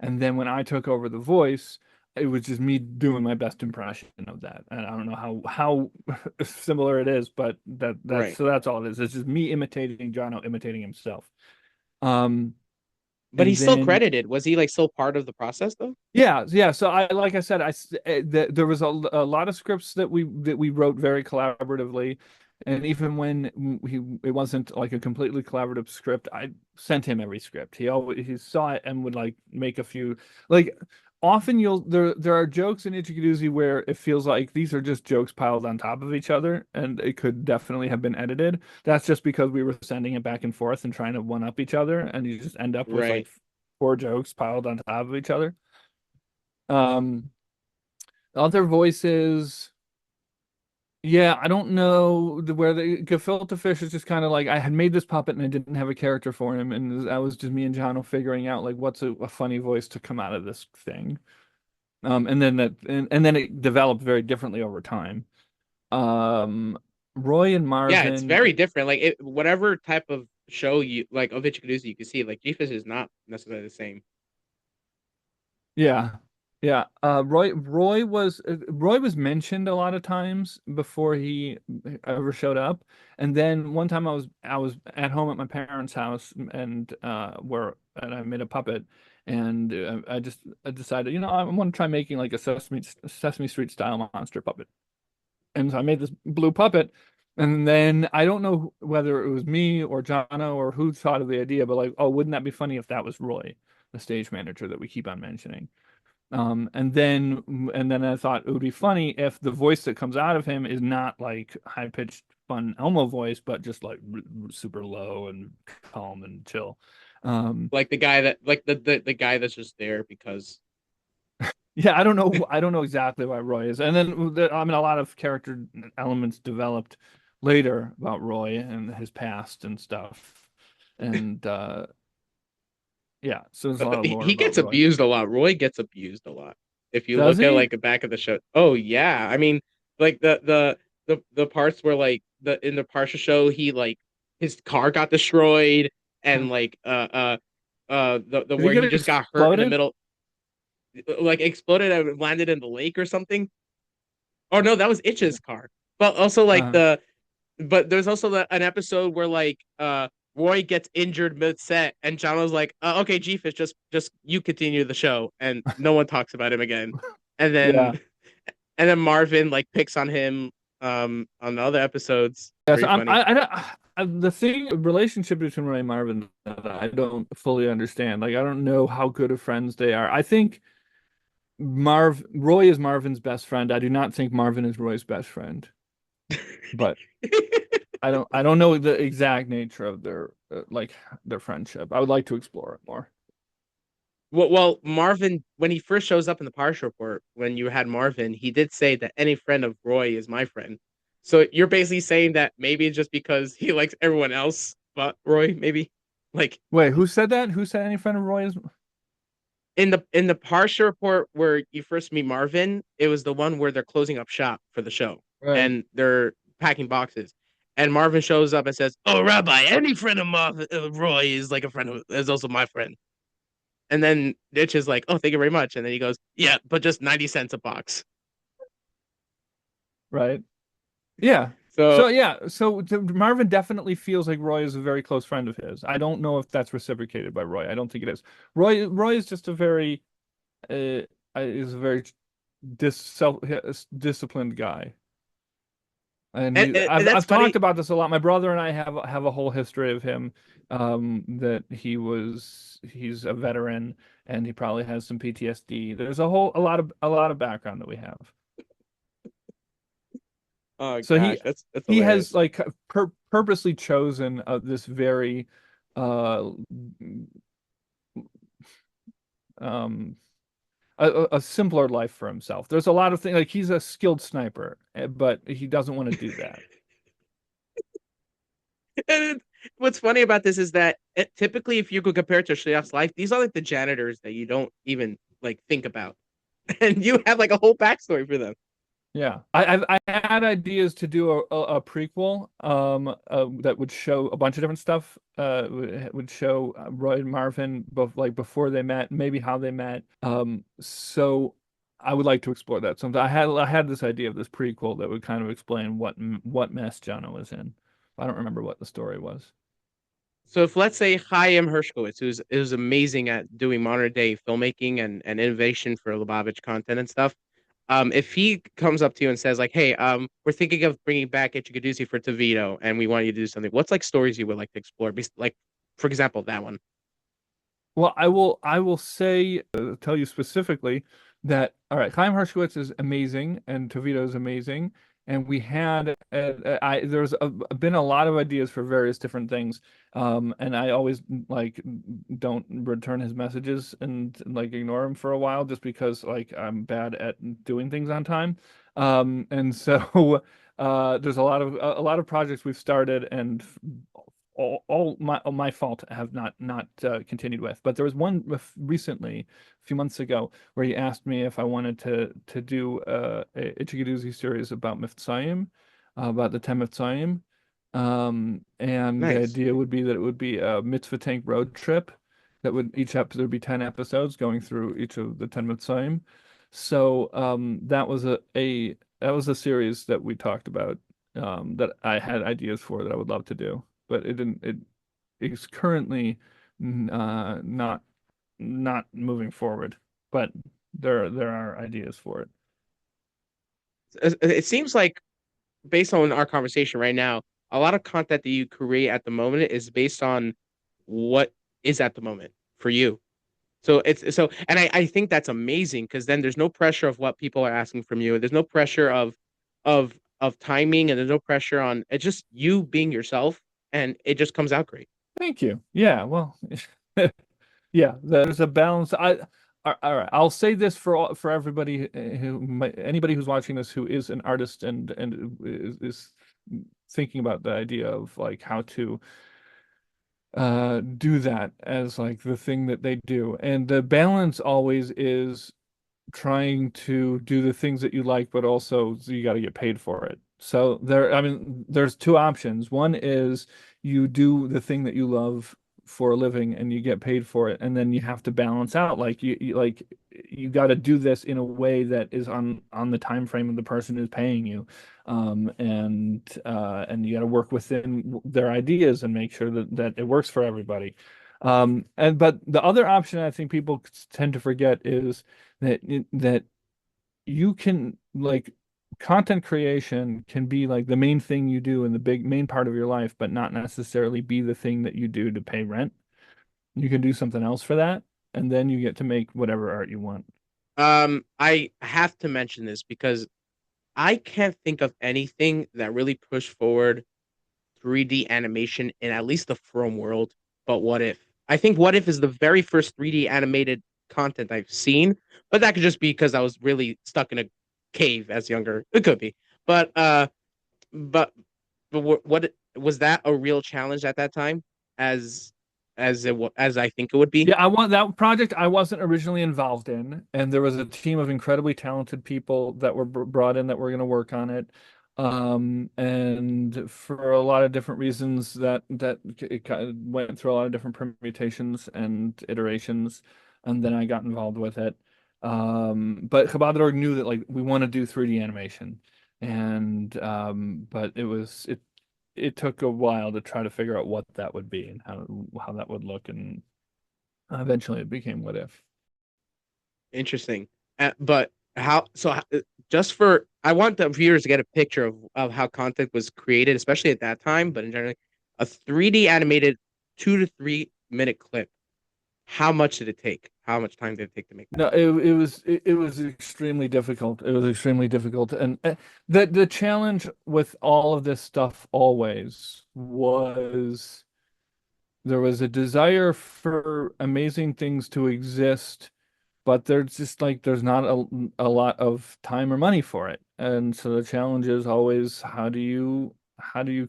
then when I took over the voice, it was just me doing my best impression of that. And I don't know how similar it is, but Right. that's all it is. It's just me imitating Jono, imitating himself. Um, But and he's still then credited. Was he like still part of the process though? yeah. So like I said, there was a lot of scripts that we wrote very collaboratively, and even when it wasn't like a completely collaborative script, I sent him every script. He saw it and would like make a few like. Often there are jokes in Itche Kadoozy where it feels like these are just jokes piled on top of each other, and it could definitely have been edited. That's just because we were sending it back and forth and trying to one up each other, and you just end up with Right. like four jokes piled on top of each other. Um, other voices, yeah, I don't know where the gefilte fish is just kind of like I had made this puppet and I didn't have a character for him, and that was just me and Jono figuring out like what's a funny voice to come out of this thing. And then it developed very differently over time. Um, Roy and Yeah, it's Marvin, very different. Like whatever type of show you like of Itche Kadoozy you can see, like G-Fish is not necessarily the same. yeah. Yeah, Roy was mentioned a lot of times before he ever showed up, and then one time I was at home at my parents' house and I made a puppet, and I decided I want to try making like a Sesame Street style monster puppet, and so I made this blue puppet, and then I don't know whether it was me or Jono or who thought of the idea, but like, oh, wouldn't that be funny if that was Roy, the stage manager that we keep on mentioning. And then I thought it would be funny if the voice that comes out of him is not like high pitched fun Elmo voice, but just like super low and calm and chill. Um, Like the guy that like the guy that's just there because yeah, I don't know exactly why Roy is, and then I mean a lot of character elements developed later about Roy and his past and stuff, and yeah, so there's a lot of lore he about gets Roy. abused a lot. Roy gets abused a lot. If you Does look at he? like the back of the show, oh yeah, I mean, like the parts where like the in the Parsha show, he like his car got destroyed, and like the Did he where he get just got hurt in the exploded? middle, like exploded and landed in the lake or something. Oh no, that was Itch's car. But also like Uh, but there's also an episode where like Roy gets injured mid set, and John was like, okay, G-Fish, just you continue the show, and no one talks about him again. And yeah. then and then Marvin like picks on him on the other episodes. Yes, Very funny. I don't, the thing relationship between Roy and Marvin that I don't fully understand. Like, I don't know how good of friends they are. I think Roy is Marvin's best friend. I do not think Marvin is Roy's best friend. But I don't know the exact nature of their their friendship. I would like to explore it more. Well, Marvin, when he first shows up in the Parsha report, when you had Marvin, he did say that any friend of Roy is my friend. So you're basically saying that maybe it's just because he likes everyone else but Roy, maybe? Like Wait, who said that? Who said any friend of Roy is? in the Parsha report where you first meet Marvin, it was the one where they're closing up shop for the show Right. and they're packing boxes. And Marvin shows up and says, "Oh, Rabbi, any friend of Marvin, Roy is like a friend of is also my friend." And then Itch is like, "Oh, thank you very much." And then he goes, "Yeah, but just 90 cents a box." Right. Yeah. So So yeah, Marvin definitely feels like Roy is a very close friend of his. I don't know if that's reciprocated by Roy. I don't think it is. Roy is just a very is a very disciplined guy. And and that's I've talked funny. about this a lot. My brother and I have a whole history of him, that he's a veteran and he probably has some PTSD. There's a lot of background that we have. Oh So gosh, that's he has hilarious. like purposely chosen this very uh um a simpler life for himself. There's a lot of things like he's a skilled sniper, but he doesn't want to do that. And what's funny about this is that typically, if you could compare it to Shliach's life, these are like the janitors that you don't even like think about, and you have like a whole backstory for them. Yeah, I had ideas to do a prequel that would show a bunch of different stuff. Would show Roy and Marvin both like before they met, maybe how they met. So I would like to explore that. So I had this idea of this prequel that would kind of explain what mess Jono was in. I don't remember what the story was. So if let's say Chaim Hershkowitz, who's amazing at doing modern day filmmaking and innovation for Lubavitch content and stuff, if he comes up to you and says like, "Hey, we're thinking of bringing back Itche Kadoozy for Tevito, and we want you to do something," what's like stories you would like to explore? Like, for example, that one. Well, I will say tell you specifically that all right, Chaim Hershkowitz is amazing and Tovito is amazing, and we had there's been a lot of ideas for various different things, and I always like don't return his messages and like ignore him for a while just because like I'm bad at doing things on time, and so there's a lot of projects we've started and all my fault have not continued with. But there was one recently, a few months ago, where he asked me if I wanted to do a Itche Kadoozy series about Mitzvahim, about the 10 Mitzvahim. And the Nice. idea would be that it would be a mitzvah tank road trip that would each episode would be 10 episodes going through each of the 10 Mitzvahim. So that was that was a series that we talked about, that I had ideas for that I would love to do, but it didn't. It is currently not moving forward, but there are ideas for it. It seems like based on our conversation right now, a lot of content that you create at the moment is based on what is at the moment for you. So and I think that's amazing because then there's no pressure of what people are asking from you. There's no pressure of timing and there's no pressure on it's just you being yourself and it just comes out great. Thank you. Yeah, well, yeah, there's a balance. All right. I'll say this for everybody anybody who's watching this who is an artist and is thinking about the idea of like how to do that as like the thing that they do. And the balance always is trying to do the things that you like, but also you got to get paid for it. So I mean, there's two options. One is you do the thing that you love for a living and you get paid for it, and then you have to balance out like you got to do this in a way that is on the time frame of the person who's paying you, and you got to work within their ideas and make sure that it works for everybody. And but the other option I think people tend to forget is that you can like content creation can be like the main thing you do in the big main part of your life, but not necessarily be the thing that you do to pay rent. You can do something else for that, and then you get to make whatever art you want. I have to mention this because I can't think of anything that really pushed forward 3D animation in at least the From world, but What If. I think What If is the very first 3D animated content I've seen, but that could just be because I was really stuck in a cave as younger. It could be, but but what was that a real challenge at that time as I think it would be? Yeah, I want that project I wasn't originally involved in, and there was a team of incredibly talented people that were brought in that were going to work on it. And for a lot of different reasons that it kind of went through a lot of different permutations and iterations, and then I got involved with it. But Chabad knew that like we want to do 3D animation, and but it took a while to try to figure out what that would be and how that would look, and eventually it became What If. Interesting. But how? So just for I want the viewers to get a picture of how content was created, especially at that time, but in general, a 3D animated 2 to 3 minute clip. How much did it take? How much time did it take to make that? No, it was extremely difficult. It was extremely difficult, and the challenge with all of this stuff always was there was a desire for amazing things to exist, but there's just like there's not a lot of time or money for it. And so the challenge is always how do you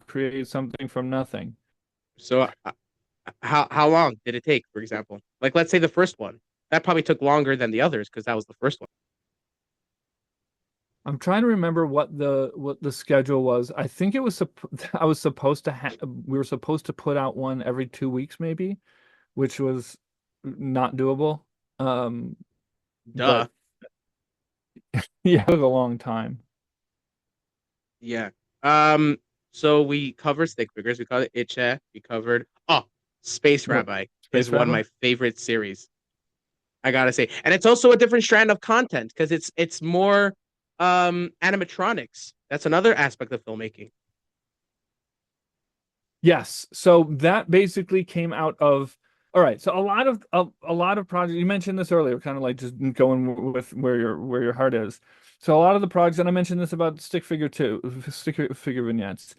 create something from nothing? So how long did it take, for example? Like let's say the first one. That probably took longer than the others because that was the first one. I'm trying to remember what the schedule was. I think it was I was supposed to we were supposed to put out one every 2 weeks maybe, which was not doable. Duh. But yeah, it was a long time. Yeah. So we covered stick figures. We covered Itche. We covered Space What, Rabbi Space is one of Rabbi? my favorite series. I gotta say, and it's also a different strand of content because it's more animatronics. That's another aspect of filmmaking. Yes. So that basically came out of all right. So a lot of projects you mentioned this earlier, kind of like just going with where your heart is. So a lot of the projects, and I mentioned this about stick figure vignettes.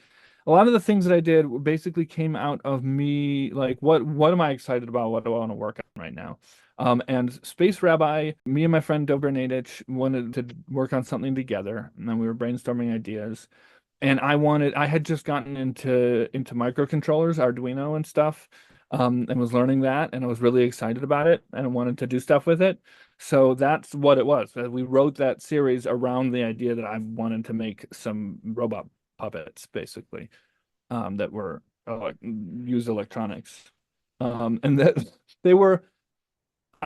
A lot of the things that I did basically came out of me like what am I excited about? What do I want to work on right now? And Space Rabbi, me and my friend Dovid wanted to work on something together, and then we were brainstorming ideas. And I had just gotten into microcontrollers, Arduino and stuff, and was learning that, and I was really excited about it, and I wanted to do stuff with it. So that's what it was. We wrote that series around the idea that I wanted to make some robot puppets, basically, that were use electronics, and that they were.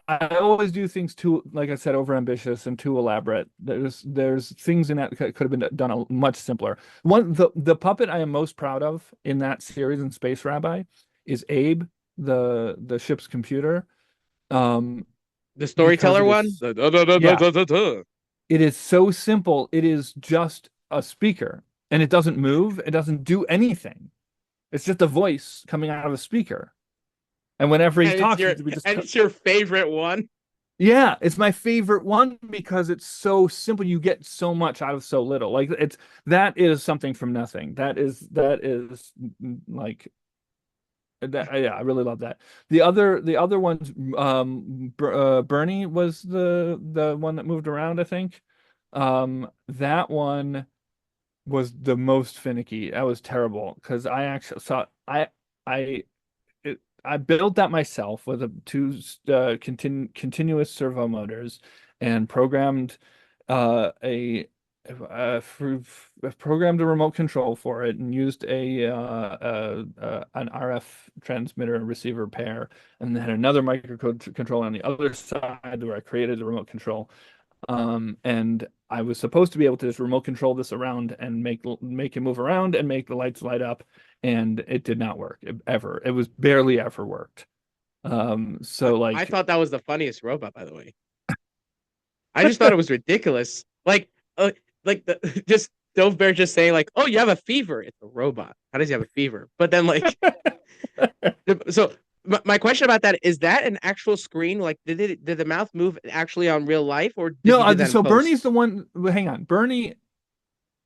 I always do things too, like I said, overambitious and too elaborate. There's things in that could have been done much simpler. The puppet I am most proud of in that series in Space Rabbi is Abe, the ship's computer. The Because storyteller one. it is so simple. It is just a speaker, and it doesn't move. It doesn't do anything. It's just a voice coming out of a speaker. And whenever he talks, we just it's your favorite one. yeah, it's my favorite one because it's so simple. You get so much out of so little. Like that is something from nothing. That is like that. Yeah, I really love that. The other ones, Bernie was the one that moved around, I think. That one was the most finicky. That was terrible because I actually saw I I built that myself with two continuous servo motors and programmed programmed a remote control for it and used an RF transmitter and receiver pair, and then had another microcontroller on the other side where I created the remote control. And I was supposed to be able to just remote control this around and make it move around and make the lights light up, and it did not work ever. It was barely ever worked. So like I thought that was the funniest robot, by the way. I just thought it was ridiculous. Like the just Dove Bear just saying like, "Oh, you have a fever." It's a robot. How does he have a fever? But then like, so my question about that is that an actual screen? Like, did the mouth move actually on real life, or did he do that in so post? Bernie's the one. Hang on, Bernie.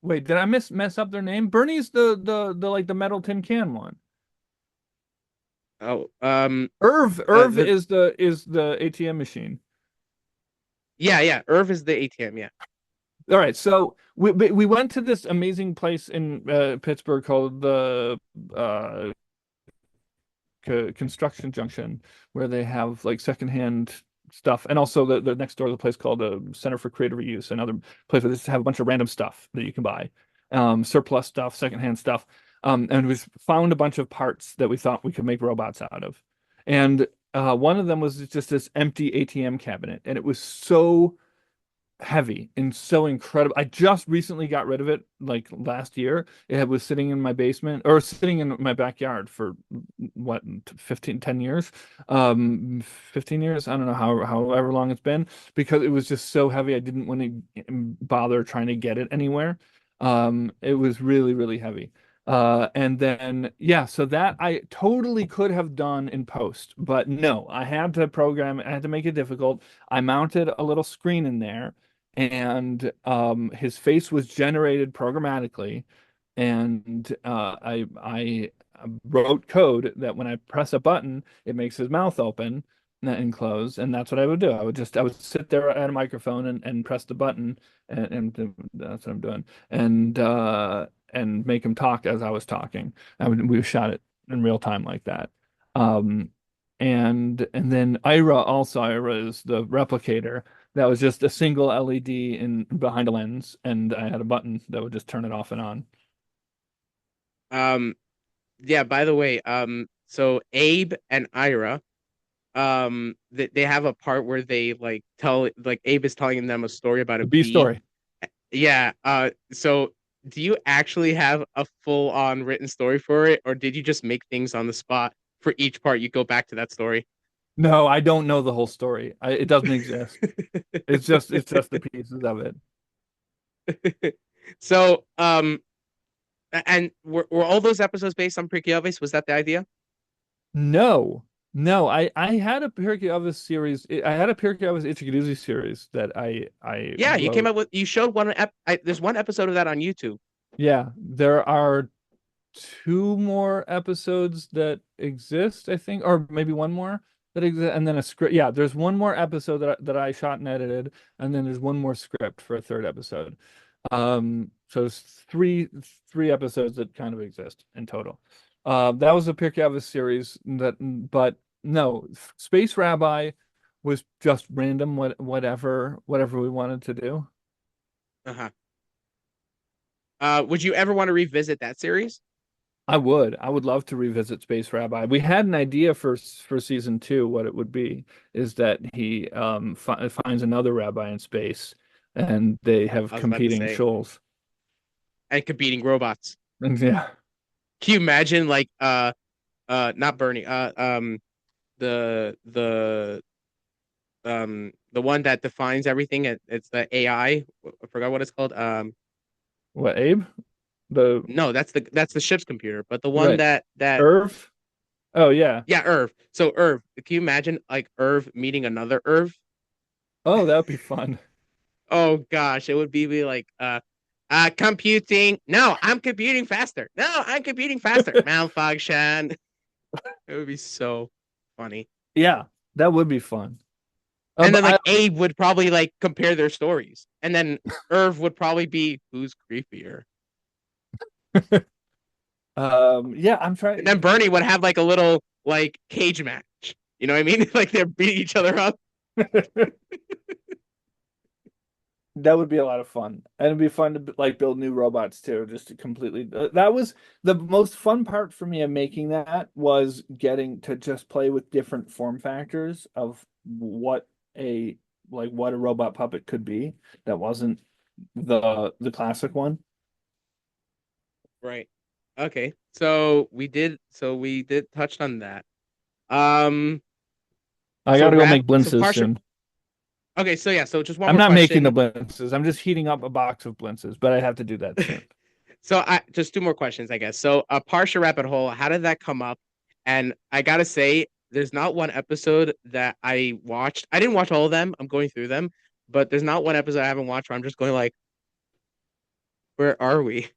Wait, did I mess up their name? Bernie's the like the metal tin can one. Oh, Irv the is the ATM machine. yeah, Irv is the ATM. Yeah. All right, so we went to this amazing place in Pittsburgh called the uh, Construction Junction, where they have like secondhand stuff, and also the next door to the place called the Center for Creative Reuse, another place where they just have a bunch of random stuff that you can buy, surplus stuff, secondhand stuff, and we found a bunch of parts that we thought we could make robots out of, and one of them was just this empty ATM cabinet, and it was so heavy and so incredible. I just recently got rid of it like last year. It was sitting in my basement or sitting in my backyard for what 10 years. 15 years. I don't know however long it's been because it was just so heavy. I didn't want to bother trying to get it anywhere. It was really, really heavy. And then yeah, so that I totally could have done in post, but no, I had to program it, I had to make it difficult. I mounted a little screen in there and his face was generated programmatically, and I wrote code that when I press a button, it makes his mouth open and close, and that's what I would do. I would sit there at a microphone and press the button, and that's what I'm doing, and make him talk as I was talking. We shot it in real time like that. Um, and then Ira is the replicator that was just a single LED in behind a lens, and I had a button that would just turn it off and on. Um, yeah. By the way, so Abe and Ira, they have a part where they like tell like Abe is telling them a story about a The B bee. story. Yeah. So do you actually have a full-on written story for it, or did you just make things on the spot for each part? You go back to that story. No, I don't know the whole story. It doesn't exist. It's just the pieces of it. So, and were all those episodes based on Prikyavis? Was that the idea? No, no. I had a Pirkei series. I had a Pirkei Itche Kadoozy series that I Yeah, you came wrote. up with. You showed there's one episode of that on YouTube. Yeah, there are two more episodes that exist, I think, or maybe one more that exists, and then a script. Yeah, there's one more episode that I shot and edited, and then there's one more script for a third episode. So it's three episodes that kind of exist in total. That was a Pirkei series but no, Space Rabbi was just random, whatever we wanted to do. Uh-huh. Would you ever want to revisit that series? I would love to revisit Space Rabbi. We had an idea for season 2. What it would be is that he finds another rabbi in space, and they have I was about to competing say, shuls. and competing robots. And yeah, Can you imagine like not Bernie, the the one that defines everything. It's the AI. I forgot what it's called. what Abe? The No, that's the ship's computer. But the one right that Irv? Oh yeah. yeah, Irv. So Irv, can you imagine like Irv meeting another Irv? Oh, that would be fun. Oh gosh, it would be like computing. No, I'm computing faster. No, I'm computing faster. Malfunction. It would be so funny. Yeah, that would be fun. And then I like Abe would probably like compare their stories. And then Irv would probably be who's creepier. yeah, I'm And trying. then Bernie would have like a little like cage match. You know what I mean? Like they're beating each other up. That would be a lot of fun. And it'd be fun to like build new robots too, just to completely that was the most fun part for me of making that was getting to just play with different form factors of what a robot puppet could be that wasn't the classic one. Right. Okay. So we did touched on that. Um I so gotta go rap make so blintzes Parsha soon. okay, so yeah, so just one I'm more not making the question. blintzes. I'm just heating up a box of blintzes, but I have to do that soon. So I just two more questions, I guess. So Parsha Rabbit Hole, how did that come up? And I gotta say, there's not one episode that I watched. I didn't watch all of them. I'm going through them, but there's not one episode I haven't watched where I'm just going like, Where are we?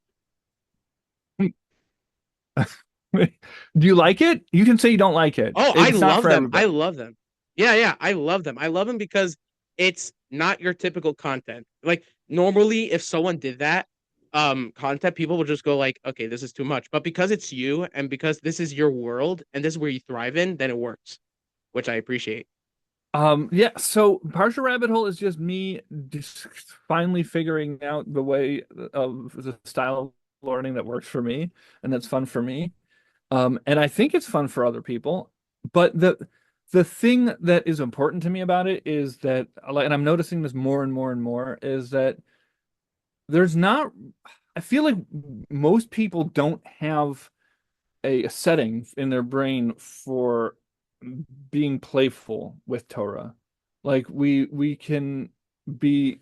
Do you like it? You can say you don't like it. Oh, I It's not love for them. I everybody. love them. Yeah, I love them. I love them because it's not your typical content. Like normally if someone did that content, people would just go like, okay, this is too much. But because it's you and because this is your world and this is where you thrive in, then it works, which I appreciate. Yeah, so Parsha Rabbit Hole is just me just finally figuring out the way of the style of learning that works for me and that's fun for me. And I think it's fun for other people. But the thing that is important to me about it is that, like, and I'm noticing this more and more and more, is that there's not, I feel like most people don't have a setting in their brain for being playful with Torah. Like we can be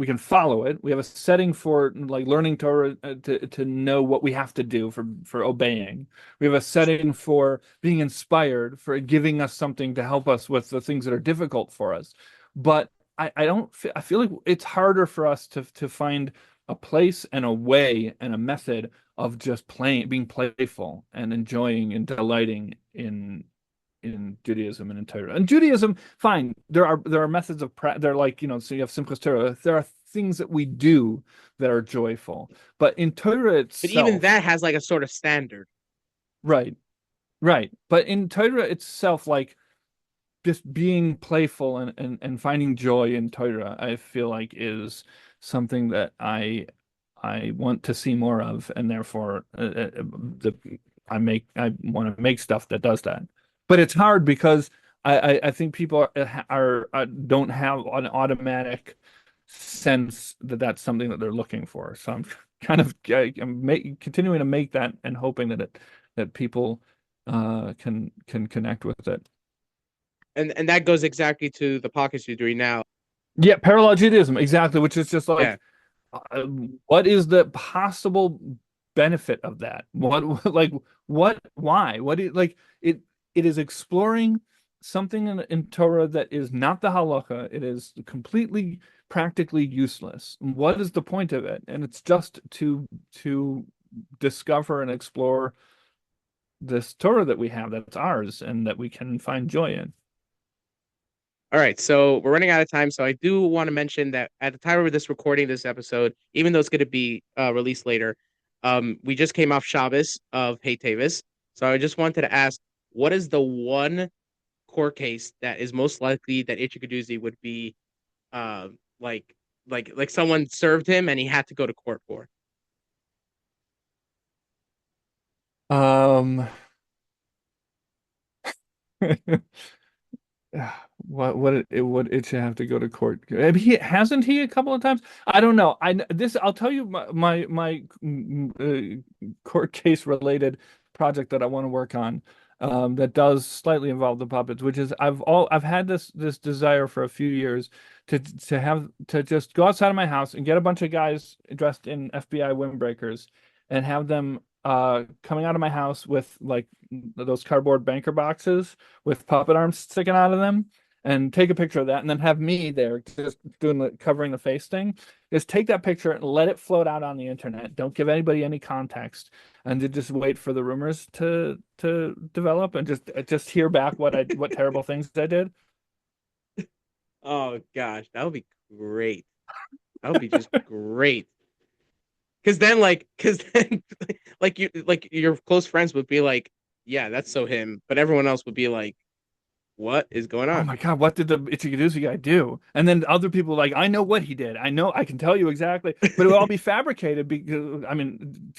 we can follow it. We have a setting for like learning Torah to know what we have to do for obeying. We have a setting for being inspired, for giving us something to help us with the things that are difficult for us. But I don't I feel like it's harder for us to find a place and a way and a method of just playing, being playful and enjoying and delighting in Judaism and in Torah. And Judaism, fine, there are methods of they're like, so you have Simchas Torah. There are things that we do that are joyful, but in Torah But even itself, that has like a sort of standard. right, right. But in Torah itself, like just being playful and finding joy in Torah, I feel like is something that I want to see more of, and therefore I want to make stuff that does that. But it's hard because I think people don't have an automatic sense that that's something that they're looking for. So I'm kind of continuing to make that and hoping that people can connect with it. And that goes exactly to the pockets you're doing now. Yeah, parallel Judaism, exactly, which is just Yeah. like, what is the possible benefit of that? Like, why? Like, it is exploring something in Torah that is not the halacha. It is completely practically useless. What is the point of it? And it's just to discover and explore this Torah that we have that's ours and that we can find joy in. All right, so we're running out of time. So I do want to mention that at the time of this recording, this episode, even though it's going to be released later, we just came off Shabbos of Hey Teves. So I just wanted to ask, what is the one court case that is most likely that Itche Kadoozy would be, uh, like, like someone served him and he had to go to court for? Um, what it should have to go to court. He hasn't he a couple of times? I don't know. I'll tell you my court case related project that I want to work on, that does slightly involve the puppets, which is I've had this desire for a few years to just go outside of my house and get a bunch of guys dressed in FBI windbreakers and have them coming out of my house with like those cardboard banker boxes with puppet arms sticking out of them, and take a picture of that, and then have me there just doing the covering the face thing. Just take that picture and let it float out on the internet. Don't give anybody any context, and to just wait for the rumors to develop, and just hear back what terrible things I did. Oh gosh, that would be great. That would be just great. Because then, like your close friends would be like, yeah, that's so him, but everyone else would be like, what is going Oh on? my God, what did the Itche Kadoozy guy do? And then other people like, I know what he did. I know, I can tell you exactly, but it would all be fabricated because, I mean,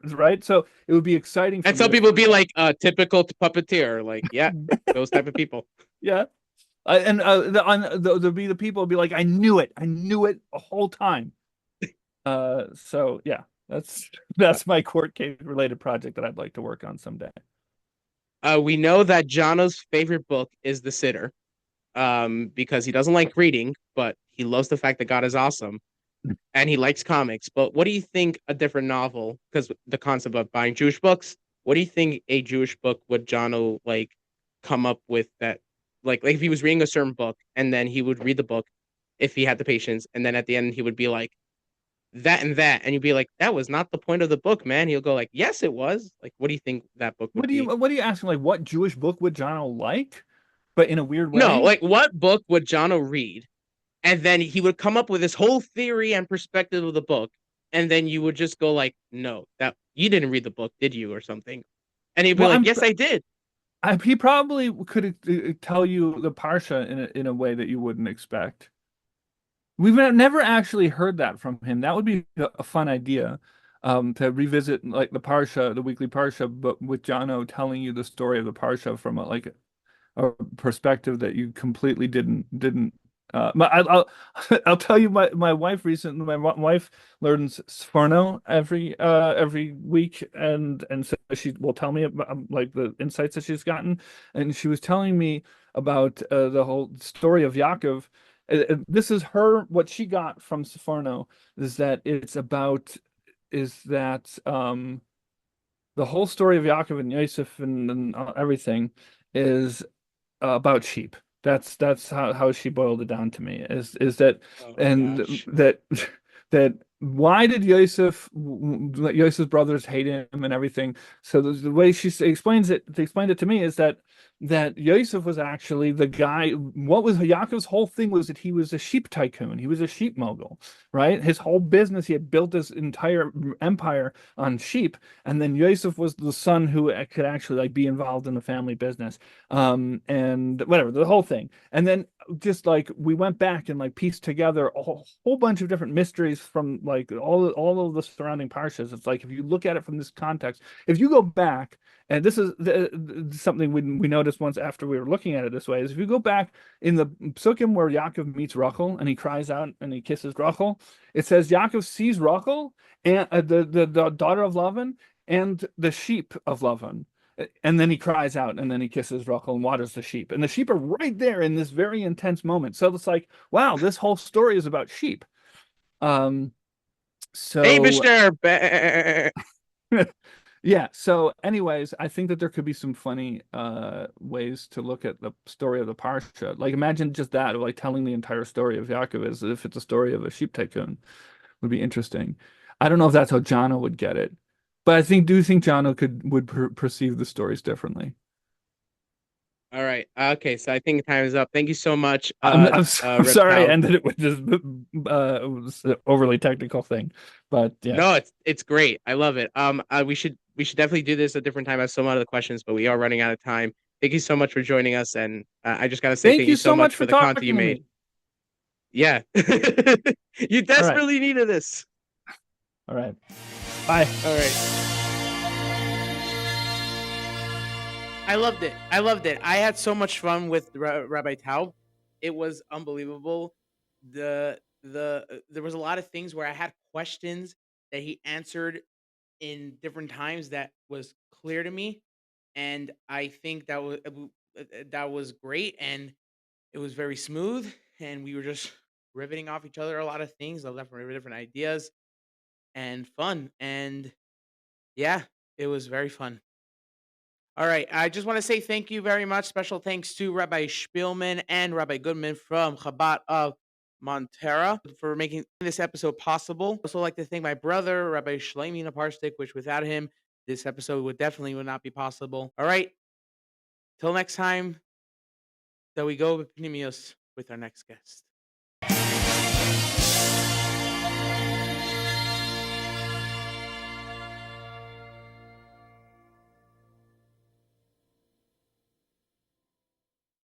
right? So it would be exciting for And me some to, people would be like, typical puppeteer, like, yeah, those type of people. yeah. And there'll be the people who'll be like, I knew it the whole time. So yeah, that's my court case related project that I'd like to work on someday. We know that Jono's favorite book is The Sitter, because he doesn't like reading, but he loves the fact that God is awesome, and he likes comics. But what do you think a different novel? Because the concept of buying Jewish books, what do you think a Jewish book would Jono like come up with that, like if he was reading a certain book and then he would read the book if he had the patience, and then at the end he would be like, that and that, and you'd be like, that was not the point of the book, man. He'll go like, yes, it was. Like, what do you think that book would be? What are you asking? Like, what Jewish book would Jono like, but in a weird No, way? like what book would Jono read? And then he would come up with this whole theory and perspective of the book, and then you would just go like, no, that you didn't read the book, did you, or something? And he'd be Well, like, yes, I did. he probably could tell you the Parsha in a way that you wouldn't expect. We've never actually heard that from him. That would be a fun idea, to revisit like the Parsha, the weekly Parsha, but with Jono telling you the story of the Parsha from a perspective that you completely didn't. I'll tell you, my wife recently, wife learns Sforno every week, and so she will tell me about like the insights that she's gotten, and she was telling me about the whole story of Yaakov. This is what she got from Sforno, is that the whole story of Yaakov and Yosef and everything is about sheep. That's how she boiled it down to me. Is that Oh and gosh. that that why did Yosef's brothers hate him and everything? So the way she explained it to me is that Yosef was actually the guy. What was Yaakov's whole thing was that he was a sheep tycoon. He was a sheep mogul, right? His whole business, he had built this entire empire on sheep, and then Yosef was the son who could actually like be involved in the family business, and whatever, the whole thing. And then just like we went back and like pieced together a whole bunch of different mysteries from like all of the surrounding parshas. It's like if you look at it from this context, if you go back, and this is something we noticed once after we were looking at it this way, is if you go back in the psukim where Yaakov meets Rachel and he cries out and he kisses Rachel, it says Yaakov sees Rachel and the daughter of Lavan and the sheep of Lavan. And then he cries out, and then he kisses Rachel and waters the sheep. And the sheep are right there in this very intense moment. So it's like, wow, this whole story is about sheep. Um, Hey, so Mishnah. yeah. So, anyways, I think that there could be some funny ways to look at the story of the Parsha. Like, imagine just that, like telling the entire story of Yaakov as if it's a story of a sheep tycoon would be interesting. I don't know if that's how Jono would get it, but do think Jono would perceive the stories differently. All right. Okay, so I think time is up. Thank you so much, I'm Reb sorry I Taub. ended it with this it was an overly technical thing, but yeah. No, it's great. I love it. We should definitely do this a different time. I have some other questions, but we are running out of time. Thank you so much for joining us, and I just gotta say Thank thank you you so so much much for for the content you talking to made. me. Yeah, you All right. desperately needed this. All right. Bye. All right. I loved it. I loved it. I had so much fun with Rabbi Taub. It was unbelievable. There was a lot of things where I had questions that he answered in different times that was clear to me, and I think that was great, and it was very smooth, and we were just riveting off each other a lot of things, a lot of different ideas, and fun, and yeah, it was very fun. All right. I just want to say thank you very much. Special thanks to Rabbi Spielman and Rabbi Goodman from Chabad of Montera for making this episode possible. Also like to thank my brother, Rabbi Shlomi Naparstek, which without him, this episode would not be possible. All right. Till next time that we go with Pneumios with our next guest.